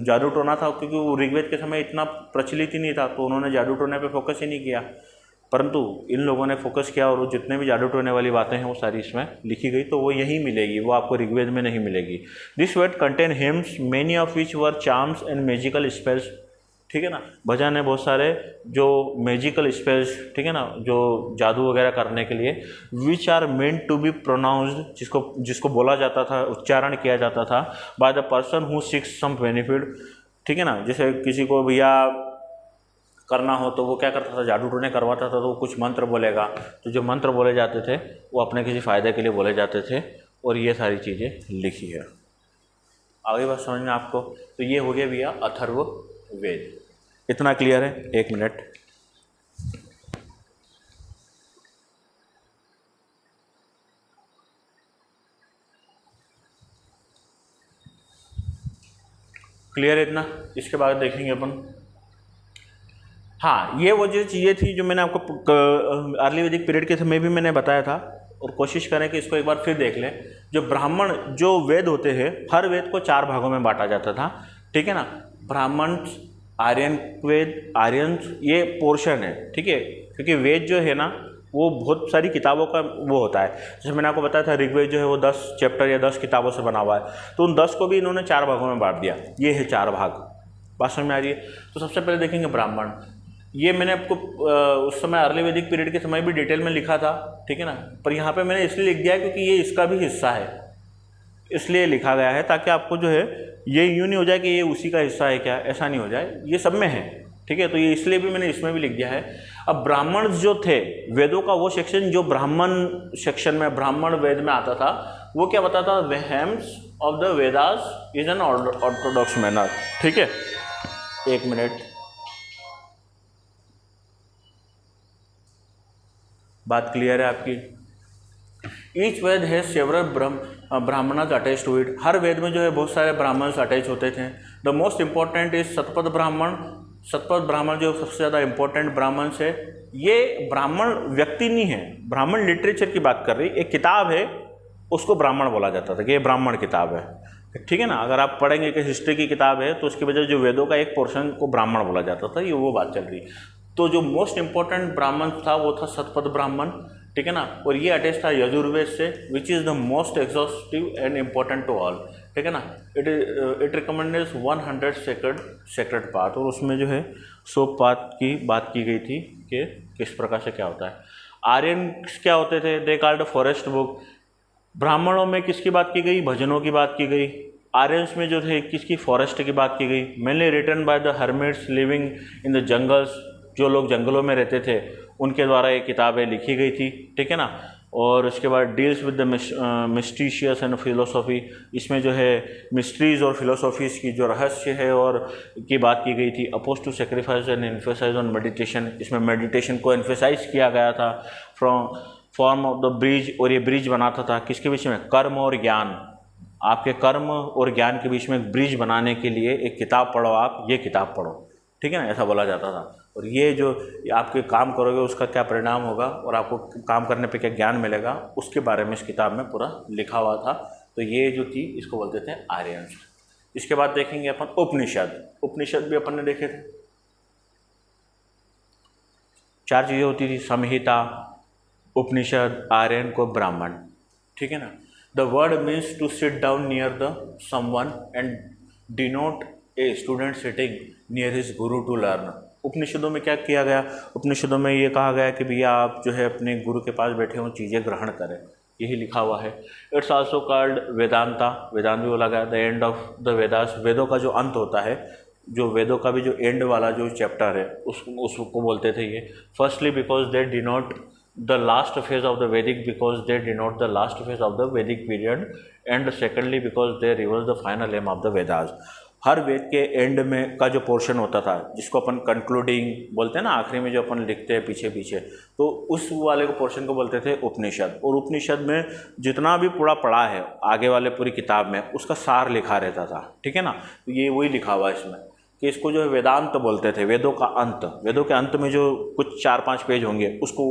जादू टोना था, क्योंकि वो ऋग्वेद के समय इतना प्रचलित ही नहीं था, तो उन्होंने जादू टोने पे फोकस ही नहीं किया, परंतु इन लोगों ने फोकस किया और जितने भी जादू टोने वाली बातें हैं वो सारी इसमें लिखी गई। तो वो यही मिलेगी, वो आपको ऋग्वेद में नहीं मिलेगी। This Veda contain hymns many of which were charms and magical spells, ठीक है ना। भजन है बहुत सारे जो मैजिकल स्पेल्स, ठीक है ना, जो जादू वगैरह करने के लिए, which are meant to be pronounced, जिसको बोला जाता था, उच्चारण किया जाता था, by the person who seeks some benefit, ठीक है ना। जैसे किसी को भैया करना हो तो वो क्या करता था, जादू टोने करवाता था, तो वो कुछ मंत्र बोलेगा, तो जो मंत्र बोले जाते थे वो अपने किसी फ़ायदे के लिए बोले जाते थे, और ये सारी चीज़ें लिखी है। आगे बात समझ में आपको। तो ये हो गया भैया अथर्ववेद। इतना क्लियर है? एक मिनट। क्लियर है इतना? इसके बाद देखेंगे अपन, हाँ ये वो जो चीज़ें थी जो मैंने आपको अर्ली वैदिक पीरियड के समय भी मैंने बताया था, और कोशिश करें कि इसको एक बार फिर देख लें। जो ब्राह्मण जो वेद होते हैं, हर वेद को 4 भागों में बांटा जाता था, ठीक है ना। ब्राह्मण, आर्यन वेद, आर्यंस, ये पोर्शन है, ठीक है, क्योंकि वेद जो है ना वो बहुत सारी किताबों का वो होता है। जैसे मैंने आपको बताया था ऋग्वेद जो है वो 10 चैप्टर या 10 किताबों से बना हुआ है, तो उन 10 को भी इन्होंने 4 भागों में बांट दिया। ये है 4 भाग, बात समझ में आ रही है? तो सबसे पहले देखेंगे ब्राह्मण। ये मैंने आपको उस समय अर्ली वैदिक पीरियड के समय भी डिटेल में लिखा था, ठीक है ना, पर यहाँ पे मैंने इसलिए लिख दिया है क्योंकि ये इसका भी हिस्सा है, इसलिए लिखा गया है, ताकि आपको जो है ये यूँ नहीं हो जाए कि ये उसी का हिस्सा है क्या, ऐसा नहीं हो जाए, ये सब में है, ठीक है। तो ये इसलिए भी मैंने इसमें भी लिख दिया है। अब ब्राह्मण जो थे, वेदों का वो सेक्शन जो ब्राह्मण सेक्शन में, ब्राह्मण वेद में आता था, वो क्या बताता? The hymns of the Vedas is an orthodox manner, ठीक है। एक मिनट, बात क्लियर है आपकी? ईच वेद है several Brahmanas attach to it. हर वेद में जो है बहुत सारे ब्राह्मण्स अटैच होते थे। The most important is Shatapatha Brahmana. Shatapatha ब्राह्मण जो सबसे ज़्यादा इंपॉर्टेंट ब्राह्मण है। ये ब्राह्मण व्यक्ति नहीं है, ब्राह्मण लिटरेचर की बात कर रही, एक किताब है, उसको ब्राह्मण बोला जाता था कि ये ब्राह्मण किताब है, ठीक है ना। अगर आप पढ़ेंगे कि हिस्ट्री की किताब है तो उसकी वजह जो वेदों का एक पोर्शन को ब्राह्मण बोला जाता था, ये वो बात चल रही। तो जो मोस्ट इंपॉर्टेंट ब्राह्मण था वो था शतपथ ब्राह्मण, ठीक है ना, और ये अटैच था यजुर्वेद से, which is the most exhaustive and important to all, ठीक है ना। इट रिकमेंडेड 100 सेक्रेड पाथ, और उसमें जो है 100 पाथ की बात की गई थी कि किस प्रकार से क्या होता है। आर्यन क्या होते थे? They called forest book. ब्राह्मणों में किसकी बात की गई? भजनों की बात की गई। आर्यंस में जो थे किसकी? फॉरेस्ट की बात की गई। Mainly written by the hermits living in the jungles, जो लोग जंगलों में रहते थे उनके द्वारा ये किताबें लिखी गई थी, ठीक है ना। और उसके बाद deals with the mysticism and philosophy, इसमें जो है मिस्ट्रीज और फिलोसॉफीज की जो रहस्य है और की बात की गई थी। Oppose to sacrifice and emphasise on meditation, इसमें मेडिटेशन को एम्फेसाइज किया गया था। From form of the bridge, और ये ब्रिज बनाता था किसके बीच में? कर्म और ज्ञान। आपके कर्म और ज्ञान के बीच में एक ब्रिज बनाने के लिए एक किताब पढ़ो, आप ये किताब पढ़ो, ठीक है ना, ऐसा बोला जाता था। और ये जो आपके काम करोगे उसका क्या परिणाम होगा और आपको काम करने पे क्या ज्ञान मिलेगा, उसके बारे में इस किताब में पूरा लिखा हुआ था। तो ये जो थी इसको बोलते थे आर्यंस। इसके बाद देखेंगे अपन उपनिषद। उपनिषद भी अपन ने देखे थे। 4 चीज़ें होती थी, संहिता, उपनिषद, आर्यन को ब्राह्मण, ठीक है ना। The word means to sit down near the someone and denote a student sitting near his guru to learn. उपनिषदों में क्या किया गया? उपनिषदों में ये कहा गया कि भैया आप जो है अपने गुरु के पास बैठे हों, चीज़ें ग्रहण करें, यही लिखा हुआ है। It's also called Vedanta. Vedanta भी बोला गया, the end of the Vedas, वेदों का जो अंत होता है, जो वेदों का भी जो एंड वाला जो चैप्टर है उसको बोलते थे ये। Firstly because they denote the last phase of the Vedic, because they denote the last phase of the Vedic period, and secondly because they reveal the final aim of the Vedas। हर वेद के and में का जो portion होता था जिसको अपन concluding बोलते हैं ना, आखिरी में जो अपन लिखते हैं पीछे पीछे, तो उस वाले को पोर्शन को बोलते थे उपनिषद। और उपनिषद में जितना भी पूरा पढ़ा है आगे वाले पूरी किताब में, उसका सार लिखा रहता था, ठीक है ना। तो ये वही लिखा हुआ है इसमें कि इसको जो है वेदांत बोलते थे, वेदों का अंत। वेदों के अंत में जो कुछ 4-5 पेज होंगे उसको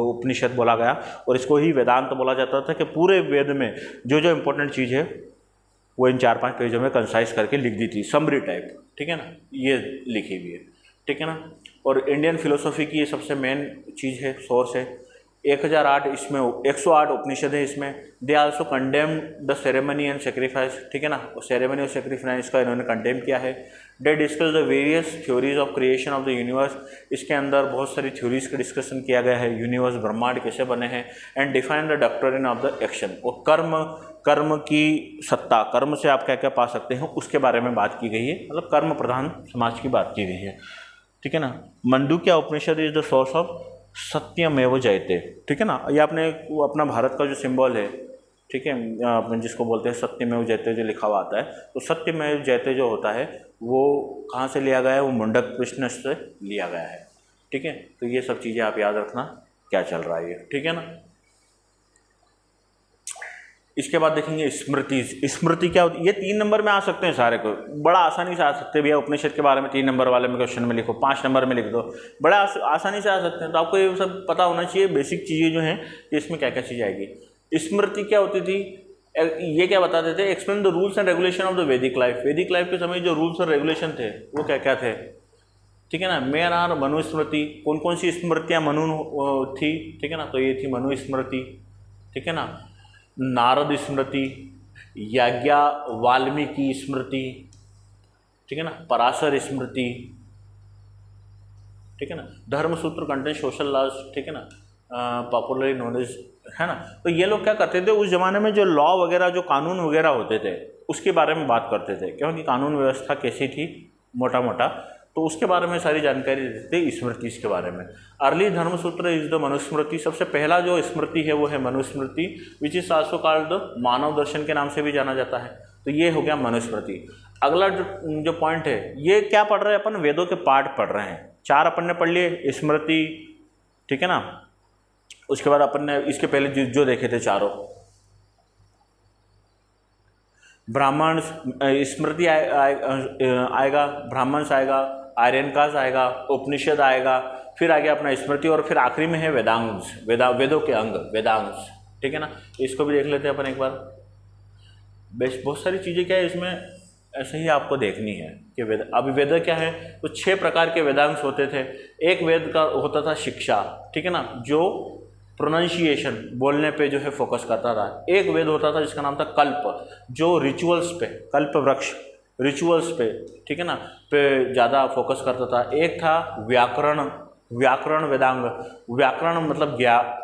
उपनिषद बोला गया, और इसको ही वेदांत बोला जाता था कि पूरे वेद में जो जो इम्पोर्टेंट चीज़ है वो इन 4-5 पेजों में कंसाइज करके लिख दी थी, समरी टाइप, ठीक है ना, ये लिखी हुई है, ठीक है ना। और इंडियन फिलोसॉफी की ये सबसे मेन चीज़ है, सोर्स है। 1008 इसमें 108 उपनिषद है इसमें। They also condemn the ceremony and sacrifice, ठीक है ना, और सेरेमनी और सेक्रीफाइस का इन्होंने कंडेम किया है। They discuss the various theories of creation of the universe, इसके अंदर बहुत सारी थ्योरीज का डिस्कशन किया गया है, यूनिवर्स ब्रह्मांड कैसे बने हैं। And define the doctrine of the action, और कर्म की सत्ता, कर्म से आप क्या क्या पा सकते हैं उसके बारे में बात की गई है, मतलब कर्म प्रधान समाज की बात की गई है, ठीक है ना। मंडूक्य उपनिषद इज द सोर्स ऑफ सत्यमेव जयते, ठीक है ना। ये आपने अपना भारत का जो सिंबल है, ठीक है, अपन जिसको बोलते हैं सत्यमेव जयते जो लिखा हुआ आता है, तो सत्यमेव जयते जो होता है वो कहाँ से लिया गया है, वो मुंडक प्रश्न से लिया गया है। ठीक है, तो ये सब चीज़ें आप याद रखना क्या चल रहा है ये, ठीक है ना। इसके बाद देखेंगे स्मृति। स्मृति क्या होती है, ये 3 नंबर में आ सकते हैं सारे को, बड़ा आसानी से आ सकते हैं भैया। उपनिषद के बारे में 3 नंबर वाले में क्वेश्चन में लिखो, 5 नंबर में लिख दो, बड़ा आसानी से आ सकते हैं। तो आपको ये सब पता होना चाहिए, बेसिक चीज़ें जो हैं कि इसमें क्या क्या चीज़ आएगी। स्मृति क्या होती थी, ये क्या बताते थे, explain the rules and regulation of the वैदिक लाइफ। वैदिक लाइफ के समय जो रूल्स और रेगुलेशन थे वो क्या क्या थे, ठीक है ना। मेन आर मनुस्मृति, कौन कौन सी स्मृतियाँ मनु थी, ठीक है ना, तो ये थी मनुस्मृति, ठीक है ना। नारद स्मृति, याज्ञा वाल्मीकि स्मृति, ठीक है ना, पराशर स्मृति, ठीक है ना, धर्मसूत्र कंटेंट सोशल लॉज, ठीक है ना, पॉपुलरली नोन एज, है ना। तो ये लोग क्या करते थे उस जमाने में, जो लॉ वगैरह, जो कानून वगैरह होते थे उसके बारे में बात करते थे, क्योंकि कानून व्यवस्था कैसी थी मोटा मोटा, तो उसके बारे में सारी जानकारी देते थे स्मृति के बारे में। Early Dharmasutra is the Manusmriti, सबसे पहला जो स्मृति है वो है Manusmriti, which is also called the Manava Darshan के नाम से भी जाना जाता है। तो ये हो गया मनुस्मृति। अगला जो पॉइंट है, ये क्या पढ़ रहे हैं अपन, वेदों के पाठ पढ़ रहे हैं। 4 अपन ने पढ़ लिए, स्मृति, ठीक है ना। उसके बाद अपन ने इसके पहले जो देखे थे चारों, ब्राह्मण स्मृति आएगा, ब्राह्मण्स आएगा, आर्यनकाज आएगा, उपनिषद आएगा, फिर आ गया अपना स्मृति, और फिर आखिरी में है वेदांश, वेदों के अंग वेदांश, ठीक है ना। इसको भी देख लेते हैं अपन एक बार। बेस्ट बहुत सारी चीज़ें क्या है इसमें ऐसे ही आपको देखनी है कि वेद, अभी वेद क्या है, तो 6 प्रकार के वेदांश होते थे। एक वेद का होता था शिक्षा, ठीक है ना, जो प्रोनाउंसिएशन बोलने पे जो है फोकस करता था। एक वेद होता था जिसका नाम था कल्प, जो रिचुअल्स पे, कल्प वृक्ष रिचुअल्स पे, ठीक है ना, पे ज़्यादा फोकस करता था। एक था व्याकरण वेदांग, व्याकरण मतलब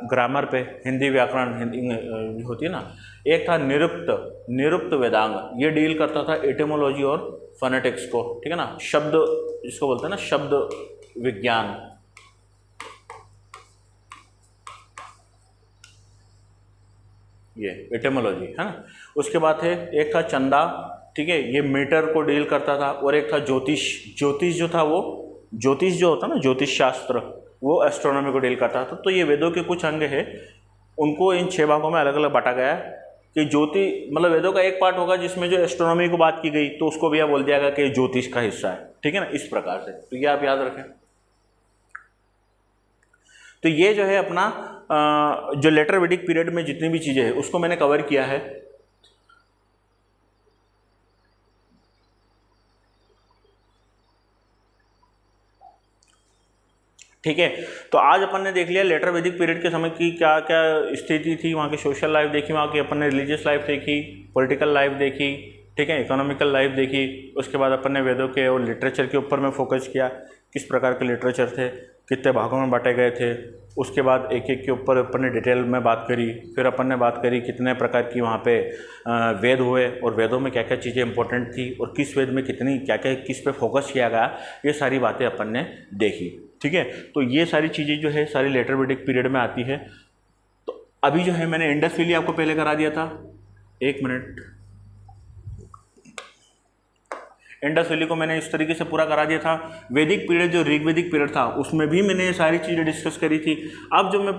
ग्रामर पे, हिंदी व्याकरण हिंदी होती है ना। एक था निरुक्त वेदांग, ये डील करता था एटिमोलॉजी और फोनेटिक्स को, ठीक है ना, शब्द जिसको बोलते हैं ना शब्द विज्ञान। ये एटिमोलॉजी है ना। उसके बाद है एक था चंदा, ठीक है, ये मीटर को डील करता था। और एक था ज्योतिष जो था वो ज्योतिष जो होता है ना, ज्योतिष शास्त्र, वो एस्ट्रोनॉमी को डील करता था। तो ये वेदों के कुछ अंग है, उनको इन 6 भागों में अलग अलग बांटा गया है कि मतलब वेदों का एक पार्ट होगा जिसमें जो एस्ट्रोनॉमी को बात की गई, तो उसको भी यह बोल दिया गया कि ज्योतिष का हिस्सा है, ठीक है ना, इस प्रकार से। तो ये आप याद रखें। तो ये जो है अपना जो लेटर वैदिक पीरियड में जितनी भी चीज़ें हैं उसको मैंने कवर किया है। ठीक है, तो आज अपन ने देख लिया लेटर वैदिक पीरियड के समय की क्या क्या स्थिति थी, वहाँ की सोशल लाइफ देखी, वहाँ की अपन ने रिलीजियस लाइफ देखी, पॉलिटिकल लाइफ देखी, ठीक है, इकोनॉमिकल लाइफ देखी। उसके बाद अपन ने वेदों के और लिटरेचर के ऊपर में फोकस किया, किस प्रकार के लिटरेचर थे, कितने भागों में बांटे गए थे। उसके बाद एक एक के ऊपर अपन ने डिटेल में बात करी। फिर अपन ने बात करी कितने प्रकार की वहाँ पे वेद हुए और वेदों में क्या क्या चीज़ें इंपॉर्टेंट थी और किस वेद में कितनी क्या क्या किस पे फोकस किया गया, ये सारी बातें अपन ने देखी। ठीक है, तो ये सारी चीज़ें जो है सारी लेटर वैदिक पीरियड में आती है। तो अभी जो है मैंने इंडस वैली आपको पहले करा दिया था, 1 मिनट, इंडस वैली को मैंने इस तरीके से पूरा करा दिया था। वैदिक पीरियड जो ऋग्वैदिक पीरियड था उसमें भी मैंने ये सारी चीज़ें डिस्कस करी थी। अब जो मैं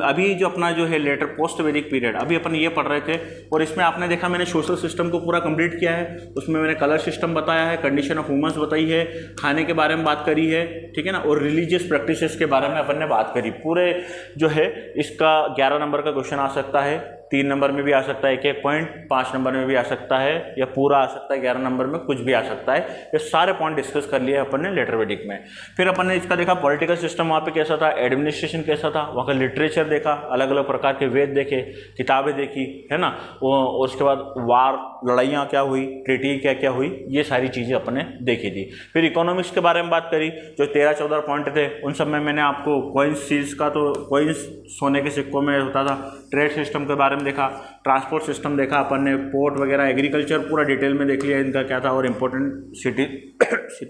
अभी जो अपना जो है लेटर पोस्ट वैदिक पीरियड अभी अपन ये पढ़ रहे थे, और इसमें आपने देखा मैंने सोशल सिस्टम को पूरा कंप्लीट किया है। उसमें मैंने कलर सिस्टम बताया है, कंडीशन ऑफ वुमेन्स बताई है, खाने के बारे में बात करी है, ठीक है ना, और रिलीजियस प्रैक्टिसेस के बारे में अपन ने बात करी। पूरे जो है इसका 11 नंबर का क्वेश्चन आ सकता है, 3 नंबर में भी आ सकता है, 1-1 पॉइंट, 5 नंबर में भी आ सकता है, या पूरा आ सकता है 11 नंबर में, कुछ भी आ सकता है। ये सारे पॉइंट डिस्कस कर लिए अपन ने लेटर वैदिक में। फिर अपन ने इसका देखा पॉलिटिकल सिस्टम वहाँ पे कैसा था, एडमिनिस्ट्रेशन कैसा था, वहाँ का लिटरेचर देखा, अलग अलग प्रकार के वेद देखे, किताबें देखी, है ना, और उसके बाद वार लड़ाइयाँ क्या हुई, ट्रीटी क्या क्या हुई, ये सारी चीज़ें अपन ने देखी थी। फिर इकोनॉमिक्स के बारे में बात करी, जो 13-14 पॉइंट थे उन सब में मैंने आपको कॉइन्स चीज़ का, तो कॉइन्स सोने के सिक्कों में होता था, ट्रेड सिस्टम के बारे में देखा, ट्रांसपोर्ट सिस्टम देखा अपन ने, पोर्ट वगैरह, एग्रीकल्चर पूरा डिटेल में देख लिया इनका क्या था, और इंपॉर्टेंट सिटी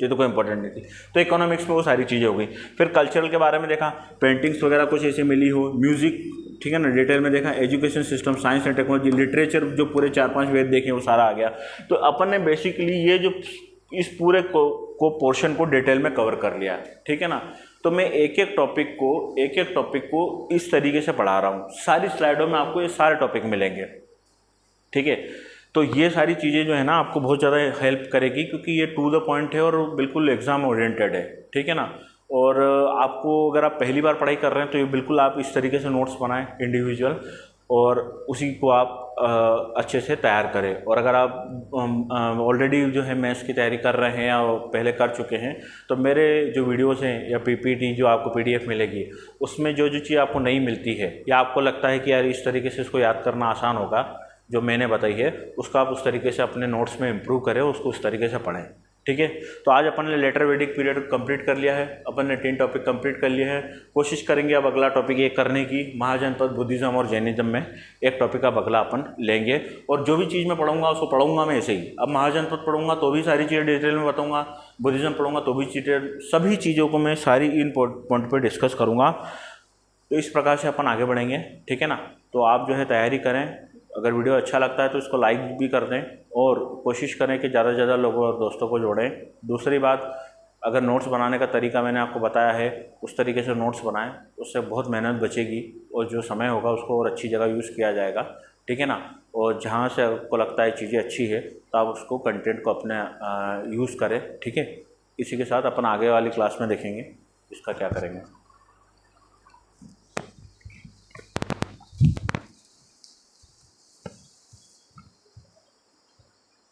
तो कोई इंपॉर्टेंट नहीं थी। तो इकोनॉमिक्स में वो सारी चीज़ें हो गई। फिर कल्चरल के बारे में देखा, पेंटिंग्स वगैरह कुछ ऐसे मिली हो, म्यूजिक, ठीक है ना, डिटेल में देखा, education system, science and technology, literature जो पूरे 4-5 वेद देखे वो सारा आ गया। तो अपन ने बेसिकली ये जो इस पूरे को पोर्शन को डिटेल में कवर कर लिया, ठीक है ना। तो मैं एक एक टॉपिक को इस तरीके से पढ़ा रहा हूँ। सारी स्लाइडों में आपको ये सारे टॉपिक मिलेंगे, ठीक है। तो ये सारी चीज़ें जो है ना आपको बहुत ज़्यादा हेल्प करेगी, क्योंकि ये टू द पॉइंट है और बिल्कुल एग्ज़ाम ओरिएंटेड है, ठीक है ना। और आपको अगर आप पहली बार पढ़ाई कर रहे हैं तो ये बिल्कुल आप इस तरीके से नोट्स बनाएं इंडिविजुअल, और उसी को आप अच्छे से तैयार करें। और अगर आप ऑलरेडी जो है मैथ्स की तैयारी कर रहे हैं या पहले कर चुके हैं, तो मेरे जो वीडियोस हैं या पीपीटी जो आपको पीडीएफ मिलेगी, उसमें जो जो चीज़ आपको नहीं मिलती है या आपको लगता है कि यार इस तरीके से इसको याद करना आसान होगा, जो मैंने बताई है उसका आप उस तरीके से अपने नोट्स में इम्प्रूव करें, उसको उस तरीके से पढ़ें, ठीक है। तो आज अपन ने लेटर वैदिक पीरियड कंप्लीट कर लिया है, अपन ने 3 टॉपिक कंप्लीट कर लिए हैं। कोशिश करेंगे अब अगला टॉपिक ये करने की, महाजनपद बुद्धिज़्म और जैनिज़्म में एक टॉपिक का अगला अपन लेंगे। और जो भी चीज़ मैं पढ़ूंगा उसको पढ़ूंगा मैं ऐसे ही। अब महाजनपद पढ़ूंगा तो भी सारी चीज़ें डिटेल में बताऊँगा, बुद्धिज़्म पढ़ूंगा तो भी चीज़ें, सभी चीज़ों को मैं सारी इन पॉइंट पर डिस्कस करूँगा। तो इस प्रकार से अपन आगे बढ़ेंगे, ठीक है ना। तो आप जो है तैयारी करें। अगर वीडियो अच्छा लगता है तो इसको लाइक भी कर दें और कोशिश करें कि ज़्यादा से ज़्यादा लोगों और दोस्तों को जोड़ें। दूसरी बात, अगर नोट्स बनाने का तरीका मैंने आपको बताया है उस तरीके से नोट्स बनाएं, उससे बहुत मेहनत बचेगी और जो समय होगा उसको और अच्छी जगह यूज़ किया जाएगा, ठीक है ना। और जहाँ से आपको लगता है चीज़ें अच्छी है तो आप उसको कंटेंट को अपने यूज़ करें, ठीक है। इसी के साथ अपन आगे वाली क्लास में देखेंगे इसका क्या करेंगे।